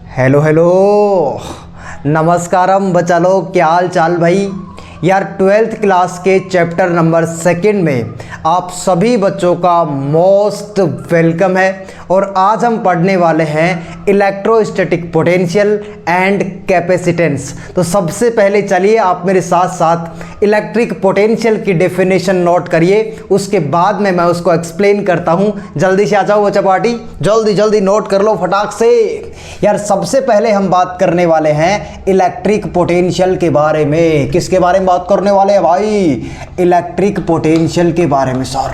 Hello hello, नमस्कारम बच्चा लोग, क्या हाल चाल भाई। यार 12th क्लास के चैप्टर नंबर 2 में आप सभी बच्चों का मोस्ट वेलकम है। और आज हम पढ़ने वाले हैं इलेक्ट्रोस्टैटिक पोटेंशियल एंड कैपेसिटेंस। तो सबसे पहले चलिए आप मेरे साथ साथ इलेक्ट्रिक पोटेंशियल की डेफिनेशन नोट करिए, उसके बाद में मैं उसको एक्सप्लेन करता हूँ। जल्दी से आ जाओ बच्चा पार्टी, जल्दी जल्दी नोट कर लो फटाक से। यार सबसे पहले हम बात करने वाले हैं इलेक्ट्रिक पोटेंशियल के बारे में। किसके बारे में बात करने वाले हैं भाई? इलेक्ट्रिक पोटेंशियल के बारे में सर।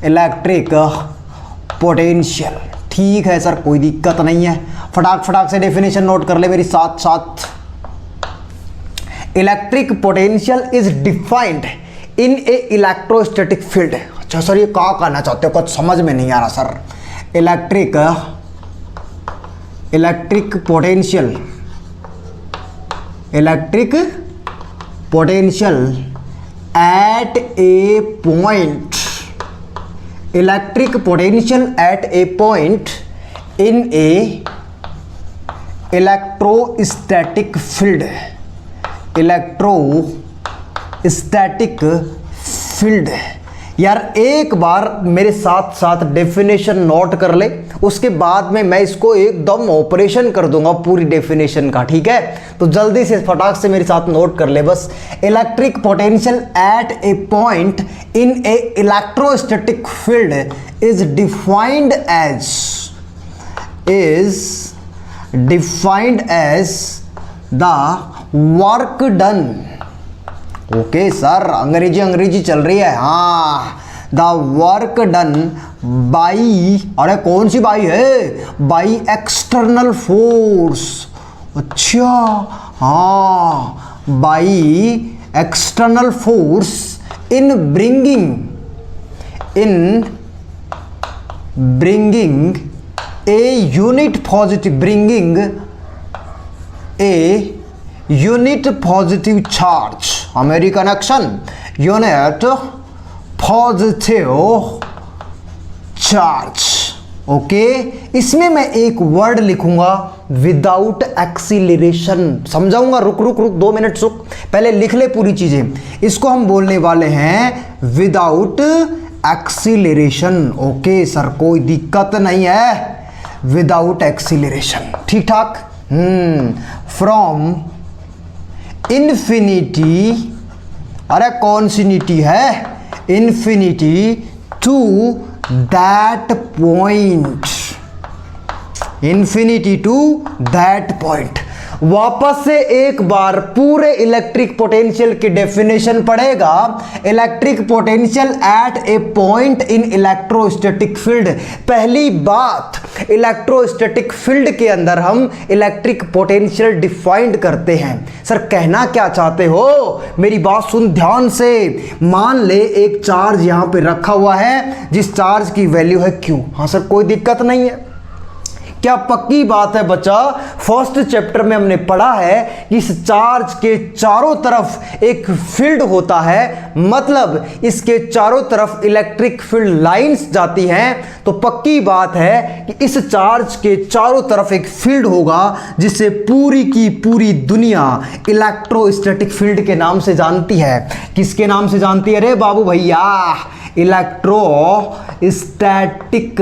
इलेक्ट्रिक पोटेंशियल, ठीक है सर, कोई दिक्कत नहीं है। फटाक से डेफिनेशन नोट कर ले मेरी साथ साथ। Electric potential is defined in a electrostatic field. अच्छा सर, ये क्या कहना चाहते हो? कुछ समझ में नहीं आ रहा sir. Electric potential at a point, electric potential at a point in a electrostatic field, electrostatic field. यार एक बार मेरे साथ साथ डेफिनेशन नोट कर ले, उसके बाद में मैं इसको एकदम ऑपरेशन कर दूंगा पूरी डेफिनेशन का, ठीक है? तो जल्दी से फटाक से मेरे साथ नोट कर ले बस। Electric potential at a point in a electrostatic field is defined as the work done. Okay sir, अंग्रेजी चल रही है। हाँ, द वर्क डन बाई, अरे कौन सी बाई है? By external force. अच्छा हाँ, by external force in bringing a unit positive charge, American action, unit positive charge. Okay, इसमें मैं एक वर्ड लिखूंगा विदाउट एक्सीलरेशन, समझाऊंगा। रुक 2 मिनट रुक, पहले लिख ले पूरी चीजें। इसको हम बोलने वाले हैं विदाउट एक्सीलरेशन। ओके सर, कोई दिक्कत नहीं है, विदाउट एक्सीलरेशन, ठीक ठाक। फ्रॉम इन्फिनिटी, अरे कौन सी नीटी है? Infinity to that point, infinity to that point. वापस से एक बार पूरे इलेक्ट्रिक पोटेंशियल की डेफिनेशन पढ़ेगा। Electric potential at a point in electrostatic field. पहली बात, इलेक्ट्रोस्टैटिक फील्ड के अंदर हम इलेक्ट्रिक पोटेंशियल डिफाइंड करते हैं। सर कहना क्या चाहते हो? मेरी बात सुन ध्यान से। मान ले एक चार्ज यहां पे रखा हुआ है, जिस चार्ज की वैल्यू है Q। हाँ सर, कोई दिक्कत नहीं है। क्या पक्की बात है बच्चा? फर्स्ट चैप्टर में हमने पढ़ा है कि इस चार्ज के चारों तरफ एक फील्ड होता है, मतलब इसके चारों तरफ इलेक्ट्रिक फील्ड लाइंस जाती हैं। तो पक्की बात है कि इस चार्ज के चारों तरफ एक फील्ड होगा, जिसे पूरी की पूरी दुनिया इलेक्ट्रोस्टैटिक फील्ड के नाम से जानती है। किसके नाम से जानती है रे बाबू भैया? इलेक्ट्रोस्टैटिक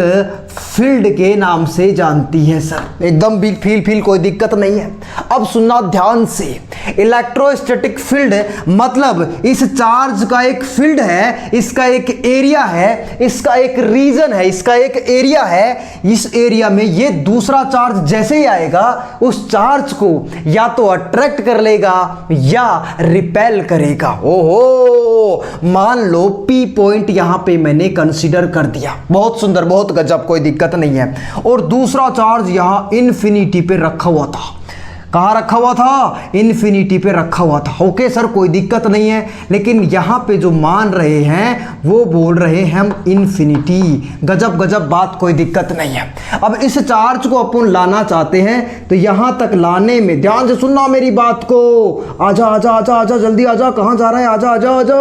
फील्ड के नाम से जानती है सर। एकदम फील कोई दिक्कत नहीं है। अब सुनना ध्यान से। इलेक्ट्रोस्टैटिक फील्ड मतलब इस चार्ज का एक फील्ड है, इसका एक एरिया है, इसका एक रीजन है, इसका एक एरिया है। इस एरिया में ये दूसरा चार्ज जैसे ही आएगा, उस चार्ज को या तो अट्रैक्ट कर लेगा या रिपेल करेगा। ओहो, मान लो P पॉइंट यहां पे मैंने कंसीडर कर दिया, बहुत सुंदर, बहुत गजब, कोई दिक्कत नहीं है। और दूसरा चार्ज यहां इन्फिनिटी पे रखा हुआ था। कहां रखा हुआ था? इन्फिनिटी पे रखा हुआ था। ओके सर, कोई दिक्कत नहीं है। लेकिन यहां पे जो मान रहे हैं वो बोल रहे हैं हम इन्फिनिटी। गजब बात, कोई दिक्कत नहीं है। अब इस चार्ज को अपन लाना चाहते हैं, तो यहां तक लाने में ध्यान से सुनना मेरी बात को। आजा आजा आजा आजा, जल्दी आजा, कहां जा रहा है? आजा आजा आजा।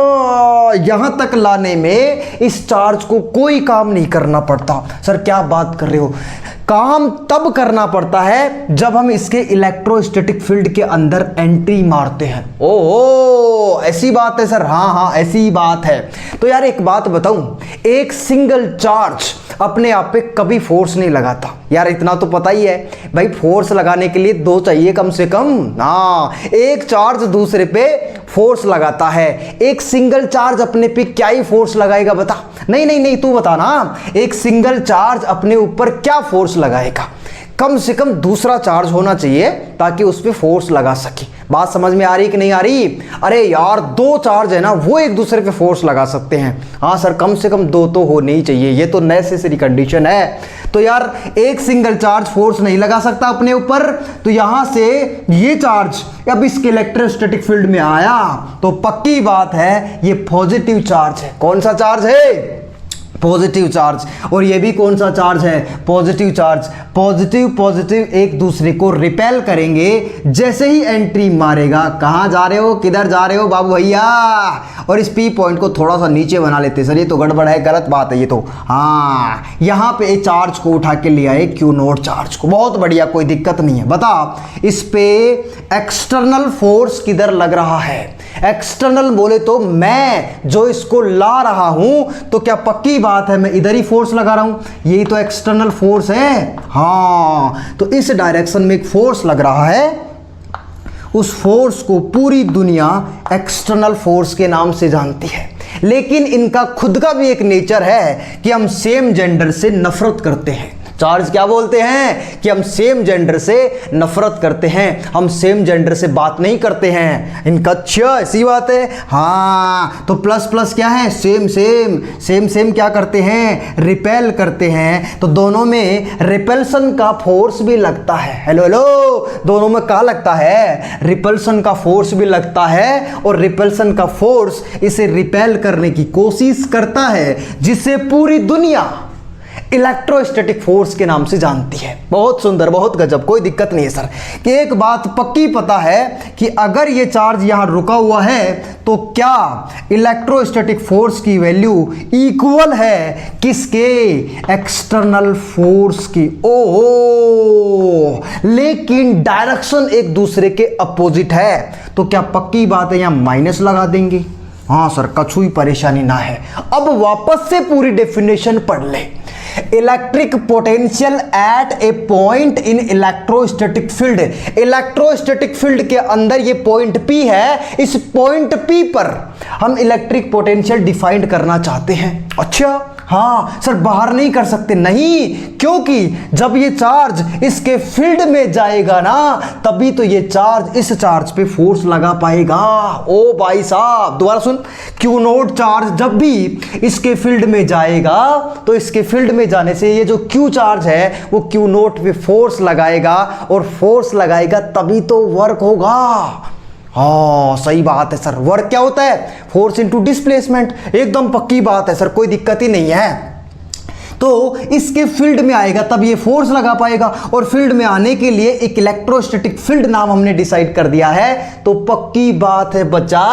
यहां तक लाने में इस चार्ज को कोई काम नहीं करना पड़ता। सर क्या बात कर रहे हो? काम तब करना पड़ता है जब हम इसके इलेक्ट्रोस्टैटिक फील्ड के अंदर एंट्री मारते हैं। ओहो, ऐसी बात है सर। हाँ हाँ, ऐसी ही बात है। तो यार एक बात बताऊं, एक सिंगल चार्ज अपने आप पे कभी फोर्स नहीं लगाता। यार इतना तो पता ही है भाई, फोर्स लगाने के लिए दो चाहिए कम से कम। हाँ, एक चार्ज दूसरे पे फोर्स लगाता है, एक सिंगल चार्ज अपने पे क्या ही फोर्स लगाएगा बता। नहीं नहीं नहीं, तू बता ना, एक सिंगल चार्ज अपने ऊपर क्या फोर्स लगाएगा। कम से कम दूसरा चार्ज होना चाहिए ताकि उस पर फोर्स लगा सके। बात समझ में आ रही कि नहीं आ रही? अरे यार, दो चार्ज है ना, वो एक दूसरे पे फोर्स लगा सकते हैं। हाँ सर, कम से कम दो तो होने ही चाहिए, ये तो नेसेसरी कंडीशन है। तो यार एक सिंगल चार्ज फोर्स नहीं लगा सकता अपने ऊपर, तो यहां से ये चार्ज अब इसके इलेक्ट्रोस्टैटिक फील्ड में आया तो पक्की बात है ये पॉजिटिव चार्ज है। कौन सा चार्ज है? Positive charge. और ये भी कौन सा चार्ज है? Positive charge. पॉजिटिव पॉजिटिव एक दूसरे को रिपेल करेंगे जैसे ही एंट्री मारेगा। कहां जा रहे हो, किधर जा रहे हो बाबू भैया? और इस पी पॉइंट को थोड़ा सा नीचे बना लेते सर, ये तो गड़बड़ है, गलत बात है ये तो। हाँ, यहां पे चार्ज को उठा के ले आए, क्यू नोट चार्ज को। बहुत बढ़िया, कोई दिक्कत नहीं है। बता, इस पे एक्सटर्नल फोर्स किधर लग रहा है? एक्सटर्नल बोले तो मैं जो इसको ला रहा हूं, तो क्या पक्की बात है मैं इधर ही फोर्स लगा रहा हूं? यही तो एक्सटर्नल फोर्स है। हाँ, तो इस डायरेक्शन में एक फोर्स लग रहा है, उस फोर्स को पूरी दुनिया एक्सटर्नल फोर्स के नाम से जानती है। लेकिन इनका खुद का भी एक नेचर है कि हम सेम जेंडर से नफरत करते हैं। चार्ज क्या बोलते हैं कि हम सेम जेंडर से नफरत करते हैं, हम सेम जेंडर से बात नहीं करते हैं। इनका अच्छा ऐसी बात है। हाँ, तो प्लस प्लस क्या है? Same same. सेम सेम क्या करते हैं? रिपेल करते हैं। तो दोनों में रिपल्सन का फोर्स भी लगता है। हेलो हेलो, दोनों में क्या लगता है? रिपल्सन का फोर्स भी लगता है, और रिपल्सन का फोर्स इसे रिपेल करने की कोशिश करता है, जिसे पूरी दुनिया इलेक्ट्रोस्टैटिक फोर्स के नाम से जानती है। बहुत सुंदर, बहुत गजब, कोई दिक्कत नहीं है सर। कि एक बात पक्की पता है कि अगर ये चार्ज यहां रुका हुआ है तो क्या इलेक्ट्रोस्टैटिक फोर्स की वैल्यू इक्वल है किसके? एक्सटर्नल फोर्स की। ओहो, लेकिन डायरेक्शन एक दूसरे के अपोजिट है, तो क्या पक्की बात है यहां माइनस लगा देंगे? हाँ सर, कछु ही परेशानी ना है। अब वापस से पूरी डेफिनेशन पढ़ ले। Electric potential at a point in electrostatic field. Electrostatic field के अंदर ये पॉइंट P है, इस पॉइंट P पर हम इलेक्ट्रिक पोटेंशियल डिफाइन करना चाहते हैं। अच्छा, हाँ सर, बाहर नहीं कर सकते? नहीं, क्योंकि जब ये चार्ज इसके फील्ड में जाएगा ना, तभी तो ये चार्ज इस चार्ज पे फोर्स लगा पाएगा। ओ भाई साहब, दोबारा सुन। क्यू नोट चार्ज जब भी इसके फील्ड में जाएगा, तो इसके फील्ड में जाने से ये जो क्यू चार्ज है वो क्यू नोट पे फोर्स लगाएगा, और फोर्स लगाएगा तभी तो वर्क होगा। हाँ सही बात है सर। वर्क क्या होता है? Force into displacement. एकदम पक्की बात है सर, कोई दिक्कत ही नहीं है। तो इसके फील्ड में आएगा तब ये फोर्स लगा पाएगा, और फील्ड में आने के लिए एक इलेक्ट्रोस्टैटिक फील्ड नाम हमने डिसाइड कर दिया है। तो पक्की बात है बच्चा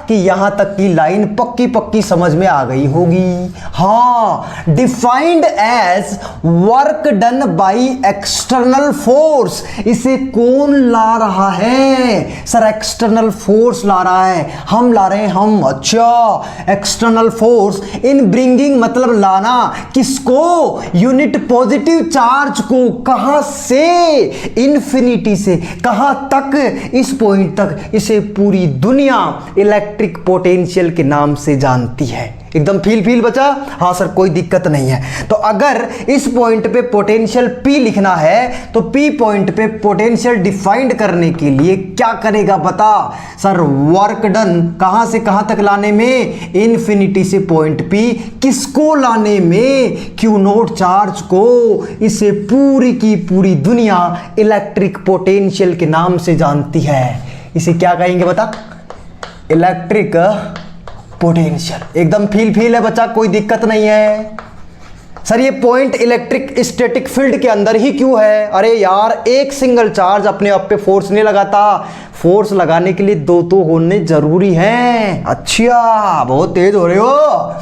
कि यहां तक की लाइन पक्की पक्की समझ में आ गई होगी। हाँ, defined as work done by external force. इसे कौन ला रहा है? सर एक्सटर्नल फोर्स ला रहा है, हम ला रहे हैं हम। अच्छा, एक्सटर्नल फोर्स इन ब्रिंगिंग मतलब लाना किसको? यूनिट पॉजिटिव चार्ज को। कहां से? इंफिनिटी से। कहां तक? इस पॉइंट तक। इसे पूरी दुनिया इलेक्ट्रिक पोटेंशियल के नाम से जानती है। एकदम फील बचा? हाँ सर, कोई दिक्कत नहीं है। तो अगर इस पॉइंट पे पोटेंशियल P लिखना है, तो P पॉइंट पे पोटेंशियल डिफाइंड करने के लिए क्या करेगा बता? सर वर्क डन कहां से कहां तक लाने में? इन्फिनिटी से पॉइंट P। किसको लाने में? क्यू नोट चार्ज को। इसे पूरी की पूरी दुनिया इलेक्ट्रिक पोटेंशियल के नाम से जानती है। इसे क्या कहेंगे बता? Electric potential. एकदम फील है बच्चा, कोई दिक्कत नहीं है। सर ये पॉइंट इलेक्ट्रिक स्टैटिक फील्ड के अंदर ही क्यों है? अरे यार, एक सिंगल चार्ज अपने आप पे फोर्स नहीं लगाता, फोर्स लगाने के लिए दो तो होने जरूरी हैं। अच्छा, बहुत तेज हो रहे हो।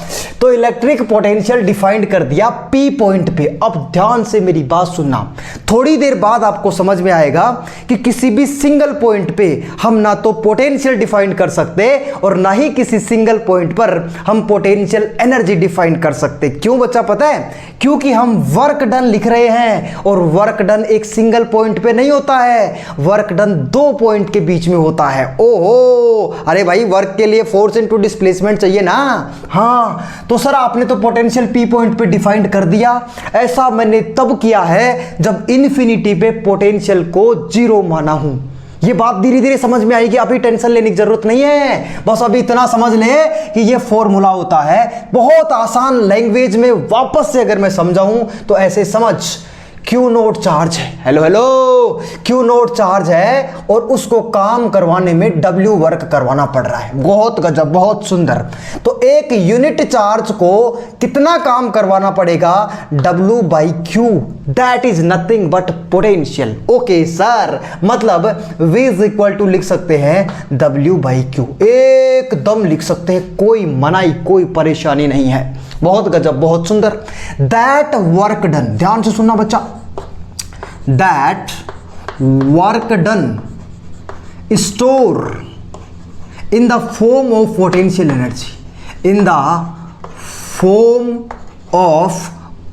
तो इलेक्ट्रिक पोटेंशियल डिफाइंड कर दिया पी पॉइंट पे। अब ध्यान से मेरी बात सुनना, थोड़ी देर बाद आपको समझ में आएगा कि किसी भी सिंगल पॉइंट पे हम ना तो पोटेंशियल डिफाइंड कर सकते और ना ही किसी सिंगल पॉइंट पर हम पोटेंशियल एनर्जी डिफाइंड कर सकते। क्यों बच्चा पता है? क्योंकि हम वर्क डन लिख रहे हैं और वर्क डन एक सिंगल पॉइंट पे नहीं होता है, वर्क डन दो पॉइंट के बीच में होता है। ओहो, अरे भाई, वर्क के लिए फोर्स इनटू डिस्प्लेसमेंट चाहिए ना। हाँ, तो सर आपने तो पोटेंशियल पी पॉइंट पे डिफाइंड कर दिया। ऐसा मैंने तब किया है जब इन्फिनिटी पे पोटेंशियल को जीरो माना हूं। ये बात धीरे धीरे समझ में आएगी, अभी टेंशन लेने की जरूरत नहीं है। बस अभी इतना समझ ले कि ये फॉर्मूला होता है। बहुत आसान लैंग्वेज में वापस से अगर मैं समझाऊं तो ऐसे समझ, क्यू नोट चार्ज है, hello hello, Q note charge है और उसको काम करवाने में डब्ल्यू वर्क करवाना पड़ रहा है। बहुत गजब, बहुत सुंदर। तो एक यूनिट चार्ज को कितना काम करवाना पड़ेगा? W by Q, that is nothing but potential. Okay sir, मतलब V इज इक्वल टू लिख सकते हैं डब्ल्यू बाई क्यू, एकदम लिख सकते हैं, कोई मनाही, कोई परेशानी नहीं है। बहुत गजब, बहुत सुंदर। दैट वर्क डन, ध्यान से सुनना बच्चा, that work done store in the form of potential energy, in the form of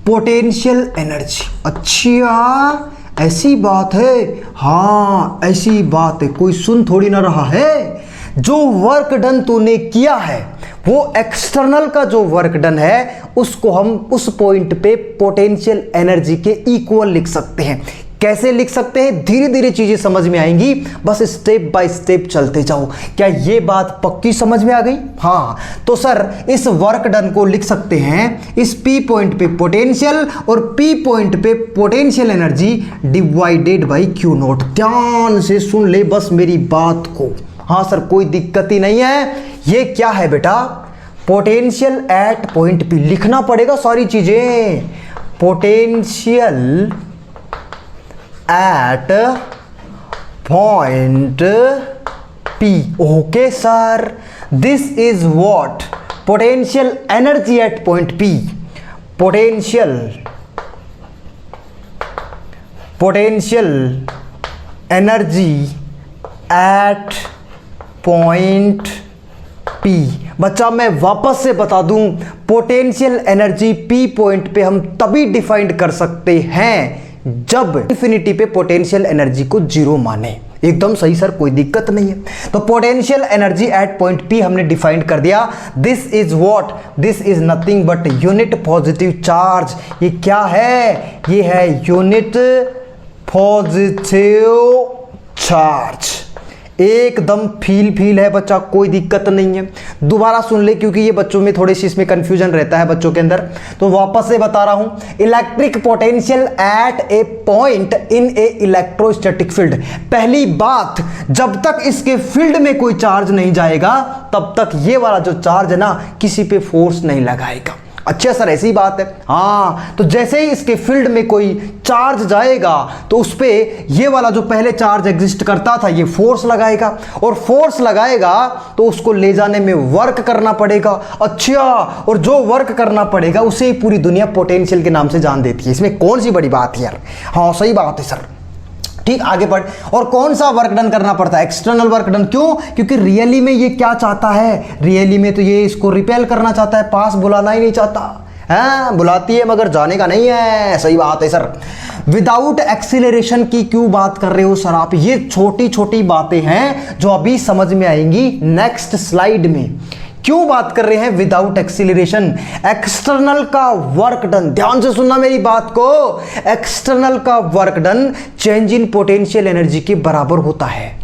potential energy. अच्छा, ऐसी बात है? हाँ, ऐसी बात है, कोई सुन थोड़ी ना रहा है। जो वर्क डन तूने किया है वो एक्सटर्नल का जो वर्क डन है उसको हम उस पॉइंट पे पोटेंशियल एनर्जी के इक्वल लिख सकते हैं। कैसे लिख सकते हैं? धीरे धीरे चीजें समझ में आएंगी, बस स्टेप बाय स्टेप चलते जाओ। क्या ये बात पक्की समझ में आ गई? हाँ, तो सर इस वर्क डन को लिख सकते हैं इस पी पॉइंट पे पोटेंशियल और पी पॉइंट पे potential energy divided by Q note. ध्यान से सुन ले बस मेरी बात को। हाँ सर, कोई दिक्कत ही नहीं है। ये क्या है बेटा? पोटेंशियल एट पॉइंट पी, लिखना पड़ेगा सारी चीजें। Potential at point P. Okay sir, this is what potential energy at point P. Potential energy at point P. बच्चा मैं वापस से बता दूं, पोटेंशियल एनर्जी पी पॉइंट पे हम तभी डिफाइंड कर सकते हैं जब इंफिनिटी पे पोटेंशियल एनर्जी को जीरो माने। एकदम सही सर, कोई दिक्कत नहीं है। तो potential energy at point P हमने डिफाइंड कर दिया। This is what? This is nothing but unit positive charge. ये क्या है? ये है यूनिट पॉजिटिव चार्ज। एकदम फील है बच्चा, कोई दिक्कत नहीं है। दोबारा सुन ले क्योंकि ये बच्चों में थोड़ी सी इसमें कंफ्यूजन रहता है बच्चों के अंदर, तो वापस से बता रहा हूं। Electric potential at a point in a electrostatic field. पहली बात, जब तक इसके फील्ड में कोई चार्ज नहीं जाएगा तब तक ये वाला जो चार्ज है ना किसी पे फोर्स नहीं लगाएगा। अच्छा सर, ऐसी बात है? हाँ, तो जैसे ही इसके फील्ड में कोई चार्ज जाएगा तो उस पे ये वाला जो पहले चार्ज एग्जिस्ट करता था ये फोर्स लगाएगा, और फोर्स लगाएगा तो उसको ले जाने में वर्क करना पड़ेगा। अच्छा, और जो वर्क करना पड़ेगा उसे ही पूरी दुनिया पोटेंशियल के नाम से जान देती है। इसमें कौन सी बड़ी बात है यार? हाँ सही बात है सर। ठीक, आगे बढ़। और कौन सा वर्क डन करना पड़ता है? External work done. क्यों? क्योंकि रियली में ये क्या चाहता है? रियली में तो ये इसको रिपेल करना चाहता है, पास बुलाना ही नहीं चाहता है। बुलाती है मगर जाने का नहीं है। सही बात है सर। विदाउट एक्सीलरेशन की क्यों बात कर रहे हो सर आप? ये छोटी छोटी बातें हैं जो अभी समझ में आएंगी नेक्स्ट स्लाइड में। क्यों बात कर रहे हैं विदाउट एक्सीलरेशन? एक्सटर्नल का वर्क डन, ध्यान से सुनना मेरी बात को, एक्सटर्नल का work done change in potential energy के बराबर होता है।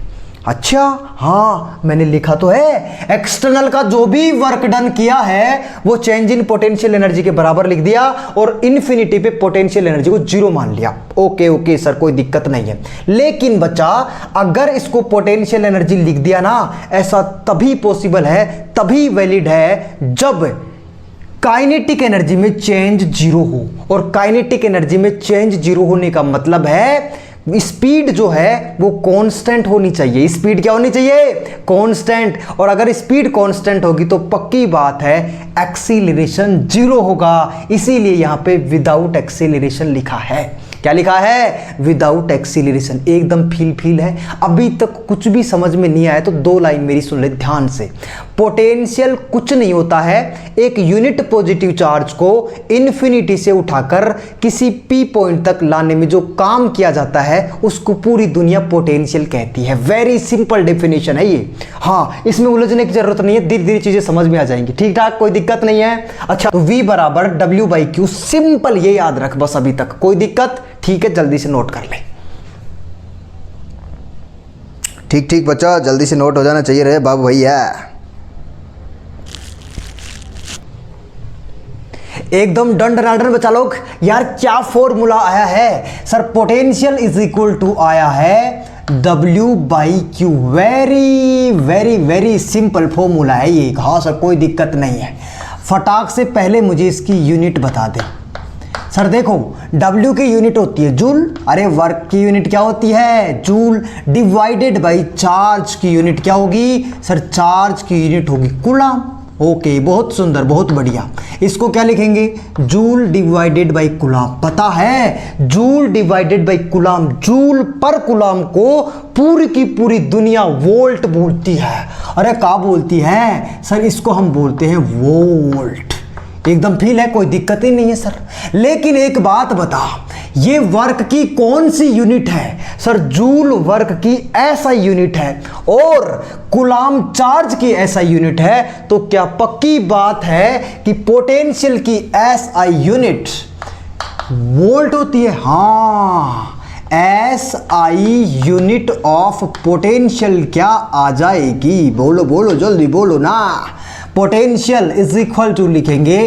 अच्छा, हाँ मैंने लिखा तो है, एक्सटर्नल का जो भी वर्क डन किया है वो चेंज इन पोटेंशियल एनर्जी के बराबर लिख दिया और इन्फिनिटी पे पोटेंशियल एनर्जी को जीरो मान लिया। ओके ओके सर, कोई दिक्कत नहीं है। लेकिन बच्चा अगर इसको पोटेंशियल एनर्जी लिख दिया ना, ऐसा तभी पॉसिबल है, तभी वैलिड है जब काइनेटिक एनर्जी में चेंज जीरो हो, और काइनेटिक एनर्जी में चेंज जीरो होने का मतलब है स्पीड जो है वो कांस्टेंट होनी चाहिए। स्पीड क्या होनी चाहिए? कांस्टेंट। और अगर स्पीड कांस्टेंट होगी तो पक्की बात है एक्सीलरेशन जीरो होगा, इसीलिए यहां पे विदाउट एक्सीलरेशन लिखा है। क्या लिखा है? Without acceleration. एकदम फील है। अभी तक कुछ भी समझ में नहीं आया तो दो लाइन मेरी सुन ले ध्यान से। पोटेंशियल कुछ नहीं होता है, एक यूनिट पॉजिटिव चार्ज को इन्फिनिटी से उठाकर किसी पी पॉइंट तक लाने में जो काम किया जाता है उसको पूरी दुनिया पोटेंशियल कहती है। वेरी सिंपल डेफिनेशन है ये। हाँ, इसमें उलझने की जरूरत नहीं है, धीरे धीरे चीजें समझ में आ जाएंगी। ठीक ठाक, कोई दिक्कत नहीं है। अच्छा, तो V बराबर W/Q, सिंपल, ये याद रख बस। अभी तक कोई दिक्कत? ठीक है, जल्दी से नोट कर ले। ठीक बच्चा, जल्दी से नोट हो जाना चाहिए रे बाबू भैया। एकदम डंड नाडन बचा लोग। यार क्या फॉर्मूला आया है सर? पोटेंशियल इज इक्वल टू आया है W/Q। Very very very simple formula है ये। हाँ सर, कोई दिक्कत नहीं है। फटाक से पहले मुझे इसकी यूनिट बता दे सर। देखो, W की यूनिट होती है जूल, अरे वर्क की यूनिट क्या होती है? जूल, डिवाइडेड बाई चार्ज की यूनिट क्या होगी सर? चार्ज की यूनिट होगी कूलम। ओके, बहुत सुंदर, बहुत बढ़िया। इसको क्या लिखेंगे? Joule divided by coulomb. पता है, joule divided by coulomb, joule पर कूलम को पूरी की पूरी दुनिया वोल्ट बोलती है। अरे क्या बोलती है सर? इसको हम बोलते हैं वोल्ट। एकदम फील है, कोई दिक्कत ही नहीं है सर। लेकिन एक बात बता, ये वर्क की कौन सी यूनिट है सर? जूल वर्क की ऐसा यूनिट है और कूलम चार्ज की ऐसा यूनिट है। तो क्या पक्की बात है कि पोटेंशियल की SI यूनिट वोल्ट होती है? हाँ, SI यूनिट ऑफ पोटेंशियल क्या आ जाएगी? बोलो बोलो, जल्दी बोलो ना। पोटेंशियल इज इक्वल टू लिखेंगे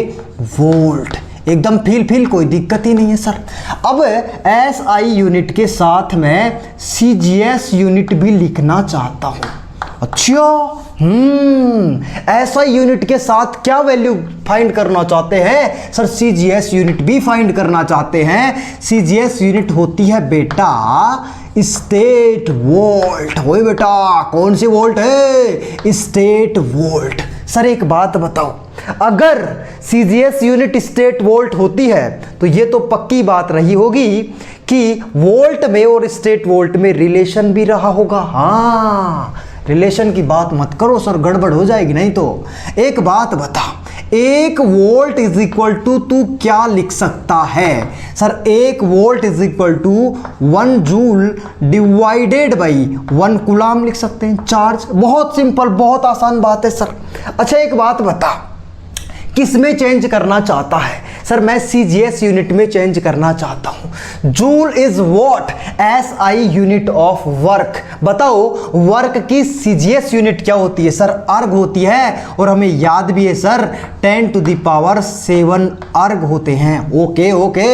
वोल्ट। एकदम फील, कोई दिक्कत ही नहीं है सर। अब SI यूनिट के साथ मैं CGS यूनिट भी लिखना चाहता हूं। अच्छा, SI यूनिट के साथ क्या वैल्यू फाइंड करना चाहते हैं सर? CGS यूनिट भी फाइंड करना चाहते हैं। CGS यूनिट होती है बेटा स्टेट वोल्ट। वही बेटा, कौन सी वोल्ट है? State volt. सर एक बात बताओ, अगर CGS यूनिट स्टेट वोल्ट होती है तो ये तो पक्की बात रही होगी कि वोल्ट में और स्टेट वोल्ट में रिलेशन भी रहा होगा। हाँ, रिलेशन की बात मत करो सर, गड़बड़ हो जाएगी नहीं तो। एक बात बता, 1 वोल्ट इज इक्वल टू तू क्या लिख सकता है sir? 1 volt is equal to 1 joule divided by 1 coulomb लिख सकते हैं चार्ज। बहुत सिंपल, बहुत आसान बात है सर। अच्छा एक बात बता, किस में चेंज करना चाहता है सर? मैं CGS यूनिट में चेंज करना चाहता हूं। Joule is what? SI unit of work. बताओ, वर्क की CGS यूनिट क्या होती है सर? अर्ग होती है। और हमें याद भी है सर, 10⁷ अर्ग होते हैं। ओके,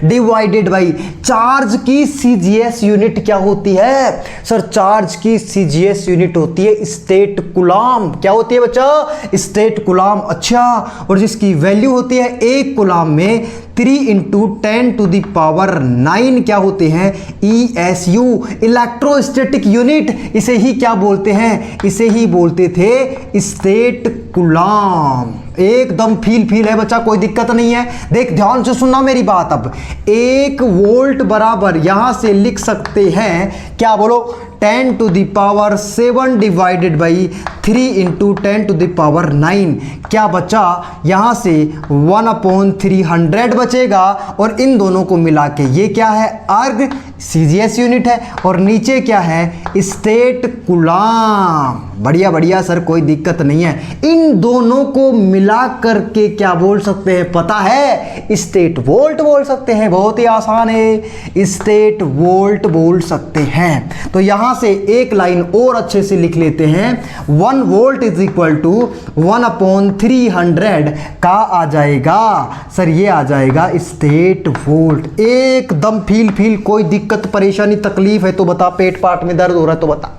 डिवाइडेड बाई चार्ज की CGS यूनिट क्या होती है सर? चार्ज की CGS यूनिट होती है स्टेट कूलम। क्या होती है बच्चा? State coulomb. अच्छा, और जिसकी वैल्यू होती है 1 कूलम में 3 × 10⁹ क्या होते हैं? ESU, electrostatic unit. इसे ही क्या बोलते हैं? इसे ही बोलते थे स्टेट कूलम। एकदम फील है बच्चा, कोई दिक्कत नहीं है। देख ध्यान से सुनना मेरी बात। अब 1 वोल्ट बराबर यहां से लिख सकते हैं क्या? बोलो, 10⁷ डिवाइडेड बाई 3 × 10⁹ क्या बचा? यहां से 1/300 बचेगा। और इन दोनों को मिला के ये क्या है? अर्ग, CGS यूनिट है। और नीचे क्या है? State coulomb. बढ़िया बढ़िया सर, कोई दिक्कत नहीं है। इन दोनों को मिला करके क्या बोल सकते हैं पता है? स्टेट वोल्ट बोल सकते हैं। बहुत ही आसान है, स्टेट वोल्ट बोल सकते हैं। तो यहां से एक लाइन और अच्छे से लिख लेते हैं। 1 वोल्ट इज इक्वल टू 1/300 का आ जाएगा सर, ये आ जाएगा स्टेट वोल्ट। एकदम फील, कोई दिक्कत परेशानी तकलीफ है तो बता, पेट पाट में दर्द हो रहा है तो बता।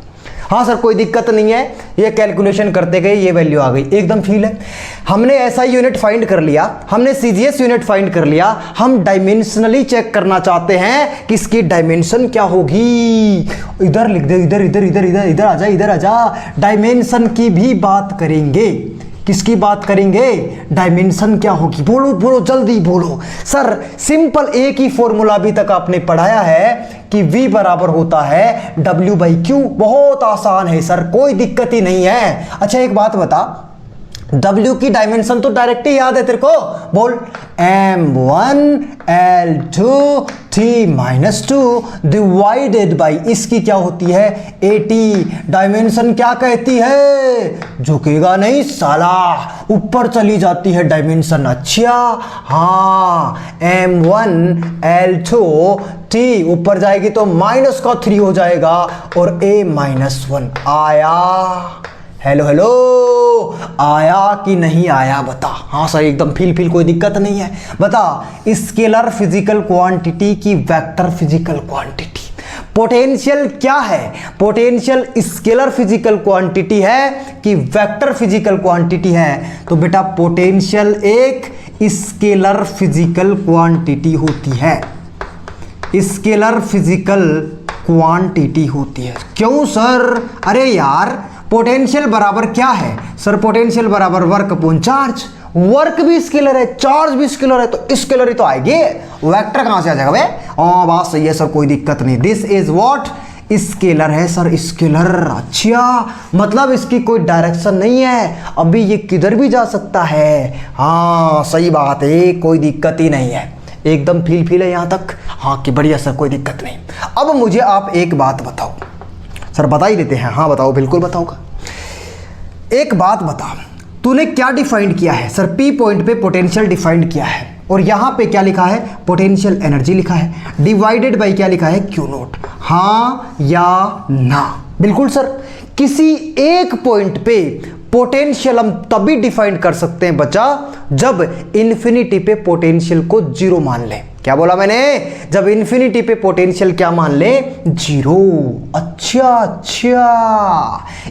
हाँ सर कोई दिक्कत नहीं है, ये कैलकुलेशन करते गए ये वैल्यू आ गई, एकदम फील है। हमने ऐसा यूनिट फाइंड कर लिया, हमने सीजीएस यूनिट फाइंड कर लिया, हम डायमेंशनली चेक करना चाहते हैं कि इसकी डायमेंशन क्या होगी। इधर लिख दे, इधर इधर इधर इधर इधर आ जा, इधर आ जा। डायमेंशन की भी बात करेंगे। किसकी बात करेंगे? डायमेंशन क्या होगी, बोलो बोलो जल्दी बोलो। सर सिंपल एक ही फॉर्मूला अभी तक आपने पढ़ाया है कि V बराबर होता है W/Q। बहुत आसान है सर, कोई दिक्कत ही नहीं है। अच्छा एक बात बता, W की डायमेंशन तो डायरेक्ट ही याद है तेरे को, बोल M1 L2 3-2 डिवाइडेड बाई इसकी क्या होती है 80। डायमेंशन क्या कहती है? झुकेगा नहीं साला, ऊपर चली जाती है डायमेंशन। अच्छा हाँ, M1 L2 T ऊपर जाएगी तो -3 हो जाएगा और A-1 आया। हेलो हेलो, आया कि नहीं आया बता। हाँ सर एकदम फील कोई दिक्कत नहीं है। बता, स्केलर फिजिकल क्वांटिटी की वेक्टर फिजिकल क्वांटिटी। पोटेंशियल क्या है? पोटेंशियल स्केलर फिजिकल क्वांटिटी है कि वेक्टर फिजिकल क्वांटिटी है? तो बेटा पोटेंशियल एक स्केलर फिजिकल क्वांटिटी होती है, स्केलर फिजिकल क्वांटिटी होती है। क्यों सर? अरे यार पोटेंशियल बराबर क्या है सर? पोटेंशियल बराबर वर्क अपॉन चार्ज। वर्क भी स्केलर है, चार्ज भी स्केलर है, तो स्केलर ही तो आएगी, वेक्टर कहां से आ जाएगा बे? हाँ बात सही है सर, कोई दिक्कत नहीं। This is what? स्केलर है सर, स्केलर। अच्छा मतलब इसकी कोई डायरेक्शन नहीं है, अभी ये किधर भी जा सकता है। हाँ सही बात है, कोई दिक्कत ही नहीं है, एकदम फील है यहां तक। हाँ कि बढ़िया सर, कोई दिक्कत नहीं। अब मुझे आप एक बात बताओ सर, बता ही देते हैं। हाँ बताओ, बिल्कुल बताऊंगा। एक बात बता, तूने क्या डिफाइंड किया है? सर पी पॉइंट पे पोटेंशियल डिफाइंड किया है और यहां पे क्या लिखा है? पोटेंशियल एनर्जी लिखा है, डिवाइडेड बाय क्या लिखा है? Q not. हाँ या ना? बिल्कुल सर। किसी एक पॉइंट पे पोटेंशियल हम तभी डिफाइंड कर सकते हैं बच्चा जब इन्फिनिटी पे पोटेंशियल को 0 मान ले। क्या बोला मैंने? जब इन्फिनिटी पे पोटेंशियल क्या मान ले? 0। अच्छा,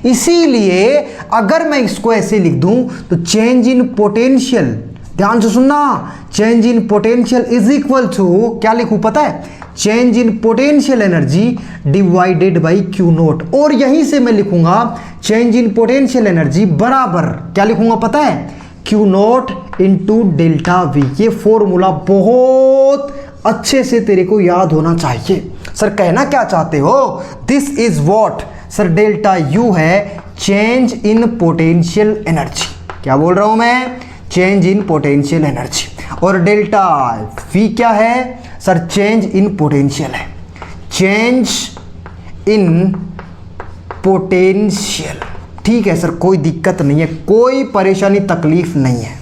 इसीलिए अगर मैं इसको ऐसे लिख दूं तो चेंज इन पोटेंशियल, ध्यान से सुनना, change in potential is equal to क्या लिखूं पता है? Change in potential energy divided by Q naught. और यहीं से मैं लिखूंगा चेंज इन पोटेंशियल एनर्जी बराबर क्या लिखूंगा पता है? Q not into delta we. ये फॉर्मूला बहुत अच्छे से तेरे को याद होना चाहिए। सर कहना क्या चाहते हो? This is what sir? Delta U है चेंज इन पोटेंशियल एनर्जी। क्या बोल रहा हूं मैं? Change in potential energy. और डेल्टा वी क्या है सर? चेंज इन पोटेंशियल है, चेंज इन पोटेंशियल। ठीक है सर, कोई दिक्कत नहीं है, कोई परेशानी तकलीफ नहीं है।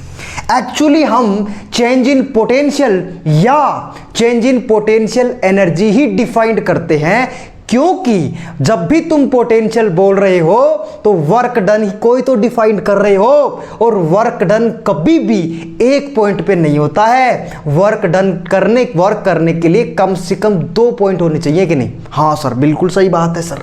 एक्चुअली हम चेंज इन पोटेंशियल या change in potential energy he defined करते हैं, क्योंकि जब भी तुम पोटेंशियल बोल रहे हो तो वर्क डन कोई तो डिफाइन कर रहे हो, और वर्क डन कभी भी एक पॉइंट पे नहीं होता है। वर्क करने के लिए कम से कम 2 पॉइंट होने चाहिए कि नहीं? हाँ सर बिल्कुल सही बात है सर।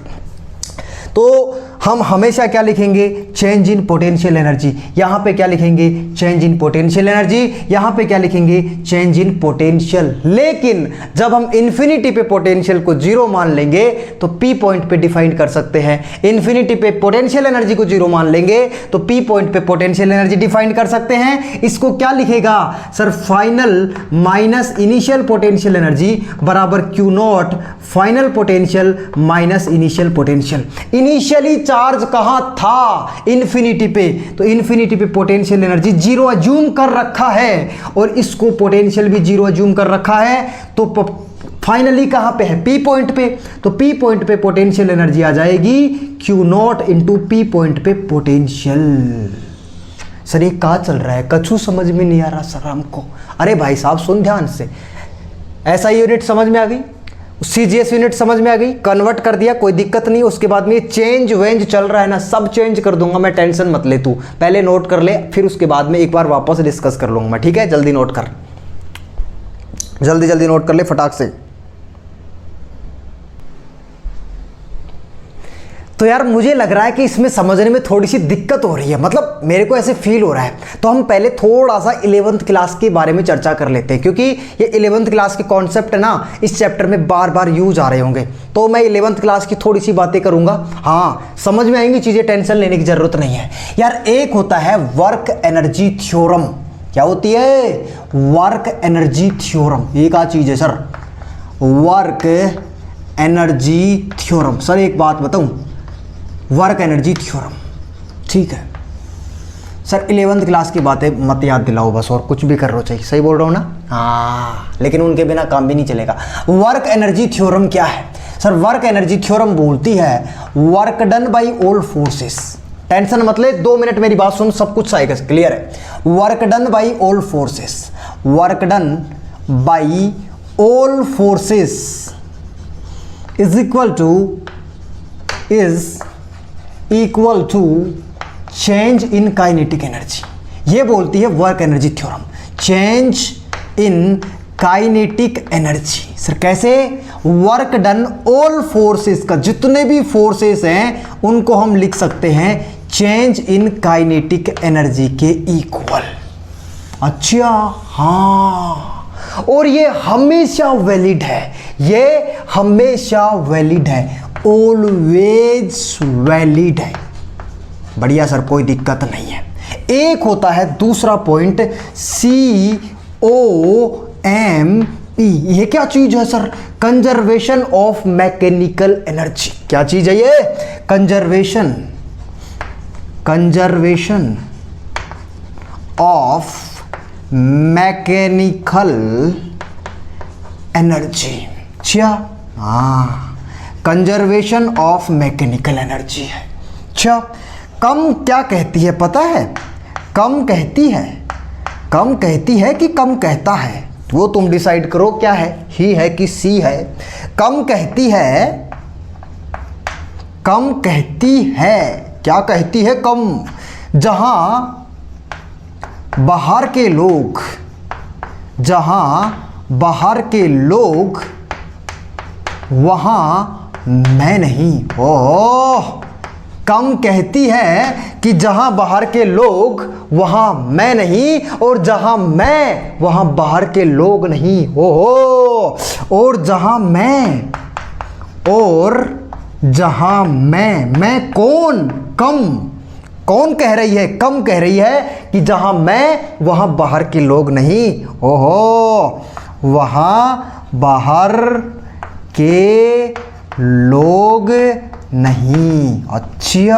तो हम हमेशा क्या लिखेंगे? Change in potential energy. यहां पे क्या लिखेंगे? Change in potential energy. यहां पे क्या लिखेंगे? Change in potential. लेकिन जब हम इन्फिनिटी पे पोटेंशियल को 0 मान लेंगे तो पी पॉइंट पे डिफाइन कर सकते हैं। इन्फिनिटी पे पोटेंशियल एनर्जी को 0 मान लेंगे तो पी पॉइंट पे पोटेंशियल एनर्जी डिफाइन कर सकते हैं। इसको क्या लिखेगा sir? Final minus initial potential energy बराबर q naught final potential minus initial potential. Initially charge कहां था? इन्फिनिटी पे, तो इन्फिनिटी पे पोटेंशियल एनर्जी 0 अज्यूम कर रखा है और इसको पोटेंशियल भी 0 अज्यूम कर रखा है। तो फाइनली कहां पे है? पी पॉइंट पे। तो पी पॉइंट पे पोटेंशियल एनर्जी आ जाएगी Q not into P point पे पोटेंशियल। सर ये कहाँ चल रहा है? कछु समझ में नहीं आ रहा सर हमको। अरे भाई साहब सुन ध्यान से, ऐसा यूनिट समझ में आ गई, सीजीएस यूनिट समझ में आ गई, कन्वर्ट कर दिया, कोई दिक्कत नहीं। उसके बाद में ये चेंज वेंज चल रहा है ना, सब चेंज कर दूंगा मैं, टेंशन मत ले तू। पहले नोट कर ले, फिर उसके बाद में एक बार वापस डिस्कस कर लूंगा मैं, ठीक है? जल्दी नोट कर, जल्दी नोट कर ले फटाक से। तो यार मुझे लग रहा है कि इसमें समझने में थोड़ी सी दिक्कत हो रही है, मतलब मेरे को ऐसे फील हो रहा है। तो हम पहले थोड़ा सा 11th क्लास के बारे में चर्चा कर लेते हैं, क्योंकि ये 11th क्लास के कॉन्सेप्ट है ना, इस चैप्टर में बार बार यूज आ रहे होंगे। तो मैं 11th क्लास की थोड़ी सी बातें करूंगा, हाँ समझ में आएंगी चीज़ें, टेंशन लेने की जरूरत नहीं है यार। एक होता है वर्क एनर्जी थ्योरम। क्या होती है? Work energy theorem. ये क्या चीज़ है sir? Work energy theorem. Sir एक बात बताऊं, वर्क एनर्जी थ्योरम, ठीक है सर 11th क्लास की बातें मत याद दिलाओ बस, और कुछ भी कर लो चाहिए। सही बोल रहा हूँ ना? हाँ, लेकिन उनके बिना काम भी नहीं चलेगा। वर्क एनर्जी थ्योरम क्या है सर? वर्क एनर्जी थ्योरम बोलती है work done by all forces. Tension मत ले, 2 मिनट मेरी बात सुन, सब कुछ आएगा, क्लियर है। Work done by all forces, work done by all forces is equal to change in kinetic energy. ये बोलती है work energy theorem, change in kinetic energy. Sir कैसे? वर्क डन ऑल फोर्सेस का, जितने भी फोर्सेस हैं उनको हम लिख सकते हैं चेंज इन काइनेटिक एनर्जी के इक्वल। अच्छा हाँ, और ये हमेशा वैलिड है, ये हमेशा वैलिड है, ऑलवेज वैलिड है। बढ़िया सर, कोई दिक्कत नहीं है। एक होता है दूसरा पॉइंट COMP। ये क्या चीज है sir? Conservation of mechanical energy. क्या चीज है ये? Conservation of mechanical energy. अच्छा हाँ, कंजर्वेशन ऑफ मैकेनिकल एनर्जी है। अच्छा, कम क्या कहती है पता है? कम कहती है कि कम कहता है, वो तुम डिसाइड करो क्या है, ही है कि सी है। कम कहती है क्या कहती है? कम, जहां बाहर के लोग वहां मैं नहीं। ओह, कम कहती है कि जहां बाहर के लोग वहां मैं नहीं, और जहां मैं वहां बाहर के लोग नहीं। ओहो, और जहां मैं कौन? कौन कह रही है? कम कह रही है कि जहां मैं वहां बाहर के लोग नहीं। ओहो, वहां बाहर के लोग नहीं। अच्छा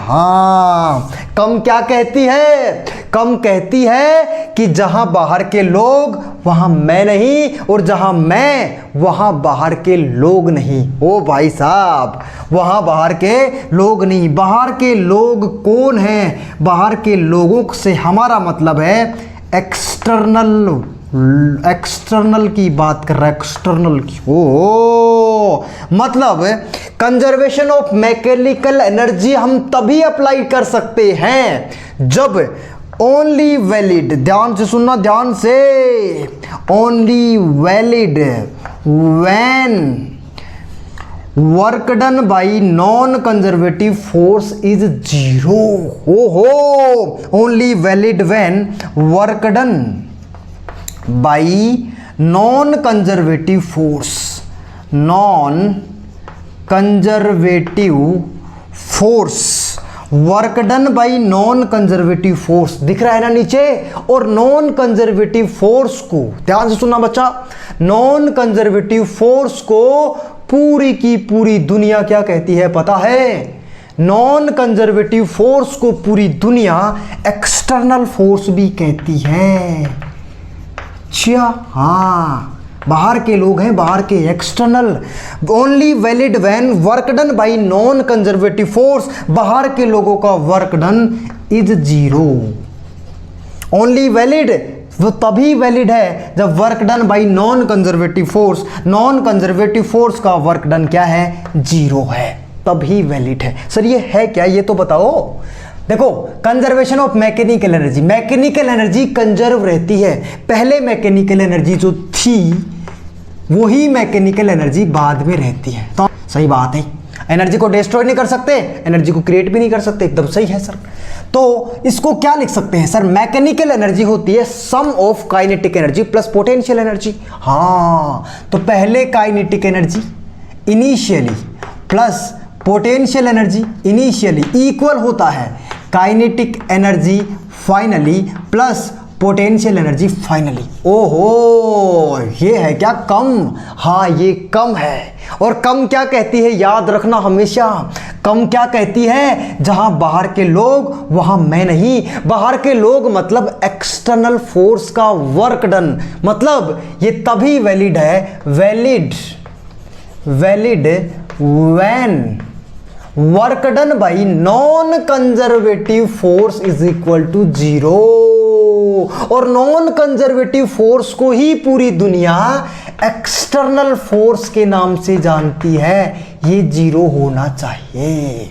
हाँ, कम क्या कहती है? कम कहती है कि जहां बाहर के लोग वहां मैं नहीं, और जहां मैं वहां बाहर के लोग नहीं। ओ भाई साहब, वहां बाहर के लोग नहीं। बाहर के लोग कौन हैं? बाहर के लोगों से हमारा मतलब है एक्सटर्नल की बात कर रहा है, एक्सटर्नल की। ओ मतलब कंजर्वेशन ऑफ मैकेनिकल एनर्जी हम तभी अप्लाई कर सकते हैं जब ओनली वैलिड, ध्यान से सुनना, ध्यान से, only valid when work done by non conservative force is zero. ओहो, only valid when work done by non conservative force, work done by non conservative force. दिख रहा है ना नीचे? और नॉन कंजर्वेटिव फोर्स को, ध्यान से सुनना बच्चा, नॉन कंजर्वेटिव फोर्स को पूरी की पूरी दुनिया क्या कहती है पता है? नॉन कंजर्वेटिव फोर्स को पूरी दुनिया एक्सटर्नल फोर्स भी कहती है। अच्छा हाँ, बाहर के लोग हैं, बाहर के, external. Only valid when work done by non conservative force, बाहर के लोगों का work done is zero. Only valid वो तभी वैलिड है जब work done by non conservative force, non conservative force का वर्क डन क्या है? जीरो है, तभी वैलिड है। सर ये है क्या, ये तो बताओ। देखो, conservation of mechanical energy, mechanical energy conserve रहती है। पहले मैकेनिकल एनर्जी जो थी वही मैकेनिकल एनर्जी बाद में रहती है। तो सही बात है। एनर्जी को डिस्ट्रॉय नहीं कर सकते, एनर्जी को क्रिएट भी नहीं कर सकते, एकदम सही है सर। तो इसको क्या लिख सकते हैं सर, मैकेनिकल एनर्जी होती है sum of kinetic energy plus potential energy. हाँ, तो पहले kinetic energy initially plus potential energy initially equal होता है kinetic energy finally plus potential energy finally. ओहो, ये है क्या कम? हाँ, ये कम है। और कम क्या कहती है, याद रखना हमेशा, कम क्या कहती है, जहां बाहर के लोग वहां मैं नहीं। बाहर के लोग मतलब एक्सटर्नल फोर्स का वर्क डन, मतलब ये तभी वैलिड है, valid when work done by non conservative force is equal to 0। और नॉन कंजर्वेटिव फोर्स को ही पूरी दुनिया एक्सटर्नल फोर्स के नाम से जानती है, ये 0 होना चाहिए।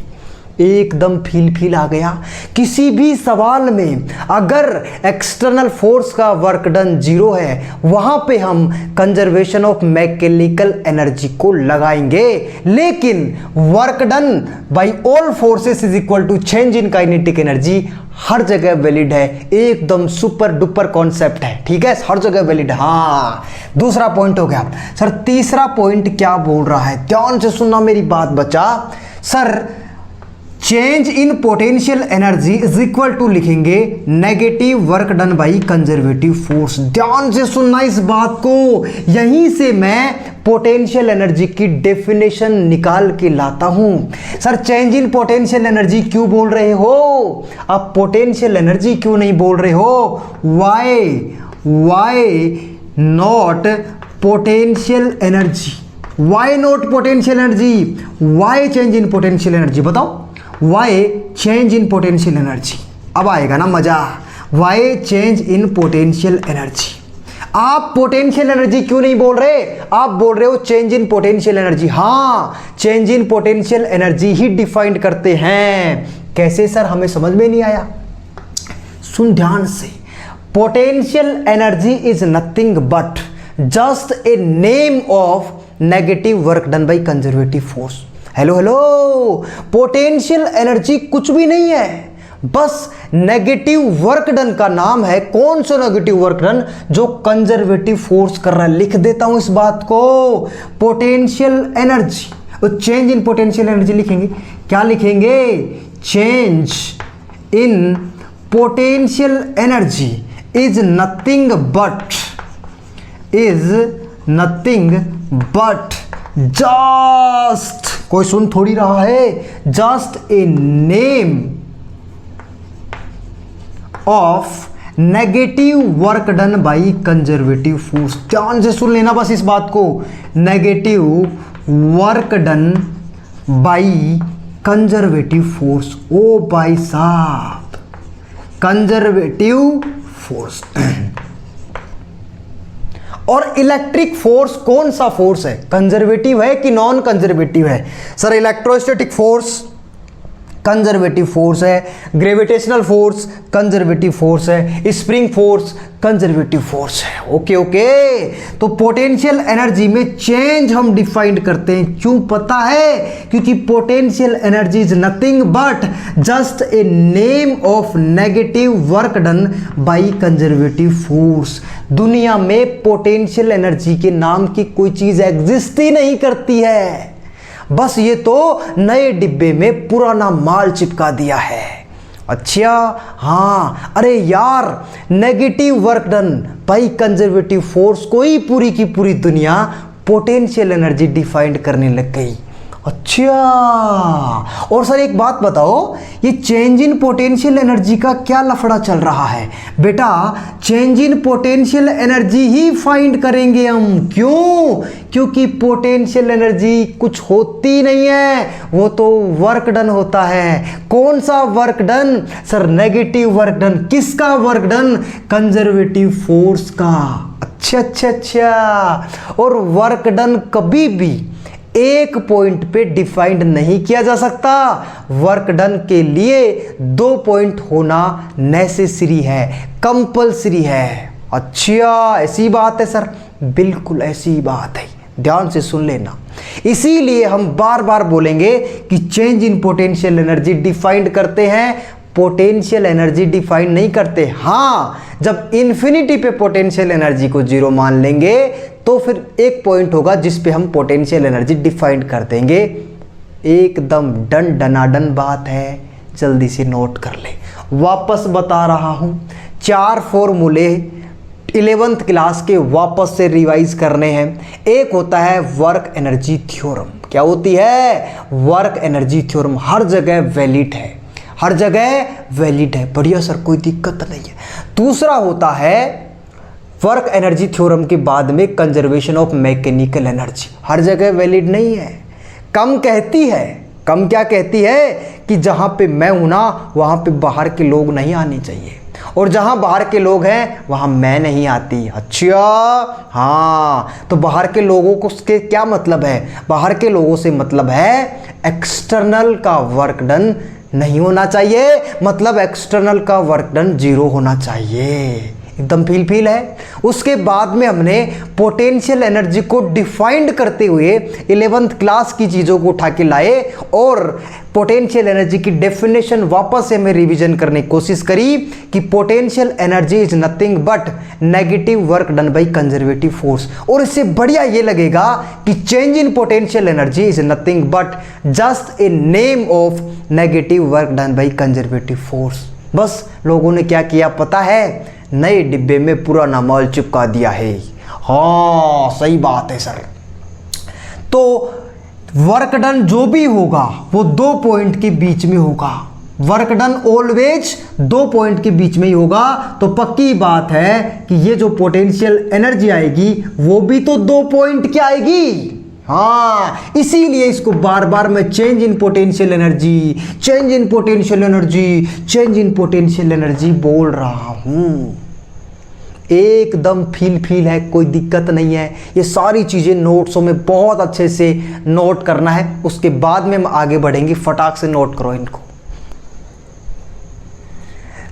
एकदम फील आ गया। किसी भी सवाल में अगर एक्सटर्नल फोर्स का वर्क डन 0 है, वहां पे हम कंजर्वेशन ऑफ मैकेनिकल एनर्जी को लगाएंगे। लेकिन work done by all forces is equal to change in kinetic energy हर जगह वैलिड है, एकदम सुपर डुपर कॉन्सेप्ट है, ठीक है, हर जगह वैलिड है। हाँ, दूसरा पॉइंट हो गया सर। तीसरा पॉइंट क्या बोल रहा है, ध्यान से सुनना मेरी बात बच्चा। Sir change in potential energy is equal to लिखेंगे negative work done by conservative force. ध्यान से सुनना इस बात को, यहीं से मैं पोटेंशियल एनर्जी की डेफिनेशन निकाल के लाता हूं। Sir change in potential energy क्यों बोल रहे हो आप, पोटेंशियल एनर्जी क्यों नहीं बोल रहे हो? Why not potential energy, why not potential energy, why change in potential energy, बताओ why change in potential energy. अब आएगा ना मजा, why change in potential energy. आप पोटेंशियल एनर्जी क्यों नहीं बोल रहे, आप बोल रहे हो चेंज इन पोटेंशियल एनर्जी। हाँ, चेंज इन पोटेंशियल एनर्जी ही डिफाइन करते हैं। कैसे सर, हमें समझ में नहीं आया, सुन ध्यान से। Potential energy is nothing but just a name of negative work done by conservative force. Hello, potential energy कुछ भी नहीं है, बस नेगेटिव वर्क डन का नाम है। कौन सा नेगेटिव वर्क डन? जो कंजर्वेटिव फोर्स कर रहा है। लिख देता हूं इस बात को, पोटेंशियल एनर्जी और चेंज इन पोटेंशियल एनर्जी लिखेंगे। क्या लिखेंगे? Change in potential energy is nothing but just, कोई सुन थोड़ी रहा है, just a name of negative work done by conservative force. ध्यान से सुन लेना बस इस बात को, negative work done by conservative force. ओ भाई साहब, कंजर्वेटिव फोर्स। और इलेक्ट्रिक फोर्स कौन सा फोर्स है, कंजर्वेटिव है कि नॉन कंजर्वेटिव है? Sir electrostatic force conservative force है, ग्रेविटेशनल फोर्स कंजर्वेटिव फोर्स है, स्प्रिंग फोर्स कंजर्वेटिव फोर्स है। ओके, तो पोटेंशियल एनर्जी में चेंज हम डिफाइन करते हैं, क्यों पता है? क्योंकि potential energy is nothing but just a name of negative work done by conservative force. दुनिया में पोटेंशियल एनर्जी के नाम की कोई चीज एग्जिस्ट ही नहीं करती है, बस ये तो नए डिब्बे में पुराना माल चिपका दिया है। अच्छा, हाँ, अरे यार, negative work done by conservative force को ही पूरी की पूरी दुनिया पोटेंशियल एनर्जी डिफाइन करने लग गई। अच्छा, और सर एक बात बताओ, ये चेंज इन पोटेंशियल एनर्जी का क्या लफड़ा चल रहा है? बेटा change in potential energy he find करेंगे हम। क्यों? क्योंकि पोटेंशियल एनर्जी कुछ होती नहीं है, वो तो वर्क डन होता है। कौन सा work done? Sir negative work done. किसका वर्क डन? कंजर्वेटिव फोर्स का। अच्छा, और वर्क डन कभी भी एक पॉइंट पे डिफाइंड नहीं किया जा सकता, वर्क डन के लिए 2 पॉइंट होना नेसेसरी है, कंपल्सरी है। अच्छा, ऐसी बात है सर? बिल्कुल ऐसी बात है। ध्यान से सुन लेना। इसीलिए हम बार बार बोलेंगे कि change in potential energy defined करते हैं, पोटेंशियल एनर्जी डिफाइन नहीं करते। हाँ, जब इन्फिनिटी पे पोटेंशियल एनर्जी को जीरो मान लेंगे तो फिर एक पॉइंट होगा जिस पे हम पोटेंशियल एनर्जी डिफाइन कर देंगे। एकदम डन डनाडन बात है, जल्दी से नोट कर ले। वापस बता रहा हूं, 4 फॉर्मूले 11th क्लास के वापस से रिवाइज करने हैं। एक होता है वर्क एनर्जी थ्योरम। क्या होती है? वर्क एनर्जी थ्योरम हर जगह वैलिड है, हर जगह वैलिड है। बढ़िया सर, कोई दिक्कत नहीं है। दूसरा होता है वर्क एनर्जी थ्योरम के बाद में कंजर्वेशन ऑफ मैकेनिकल एनर्जी, हर जगह वैलिड नहीं है। कम कहती है, कम क्या कहती है कि जहां पे मैं हूं ना वहां पे बाहर के लोग नहीं आने चाहिए, और जहां बाहर के लोग हैं वहां मैं नहीं आती। अच्छा, हाँ, तो बाहर के लोगों को उसके क्या मतलब है? बाहर के लोगों से मतलब है एक्सटर्नल का वर्क डन नहीं होना चाहिए, मतलब एक्सटर्नल का वर्क डन 0 होना चाहिए। एकदम फील है। उसके बाद में हमने पोटेंशियल एनर्जी को डिफाइंड करते हुए 11th क्लास की चीज़ों को उठा के लाए और पोटेंशियल एनर्जी की डेफिनेशन वापस से हमें रिवीजन करने की कोशिश करी कि potential energy is nothing but negative work done by conservative force. और इससे बढ़िया ये लगेगा कि change in potential energy is nothing but just a name of negative work done by conservative force. बस लोगों ने क्या किया पता है? नए डिब्बे में पुराना माल चिपका दिया है। हाँ, सही बात है सर। तो वर्क डन जो भी होगा वो 2 पॉइंट के बीच में होगा। वर्क डन ऑलवेज 2 पॉइंट के बीच में ही होगा। तो पक्की बात है कि ये जो पोटेंशियल एनर्जी आएगी वो भी तो 2 पॉइंट की आएगी। हाँ, इसीलिए इसको बार बार मैं change in potential energy, change in potential energy, change in potential energy बोल रहा हूं। एकदम फील है, कोई दिक्कत नहीं है। ये सारी चीजें नोट्सों में बहुत अच्छे से नोट करना है, उसके बाद में हम आगे बढ़ेंगे। फटाक से नोट करो इनको।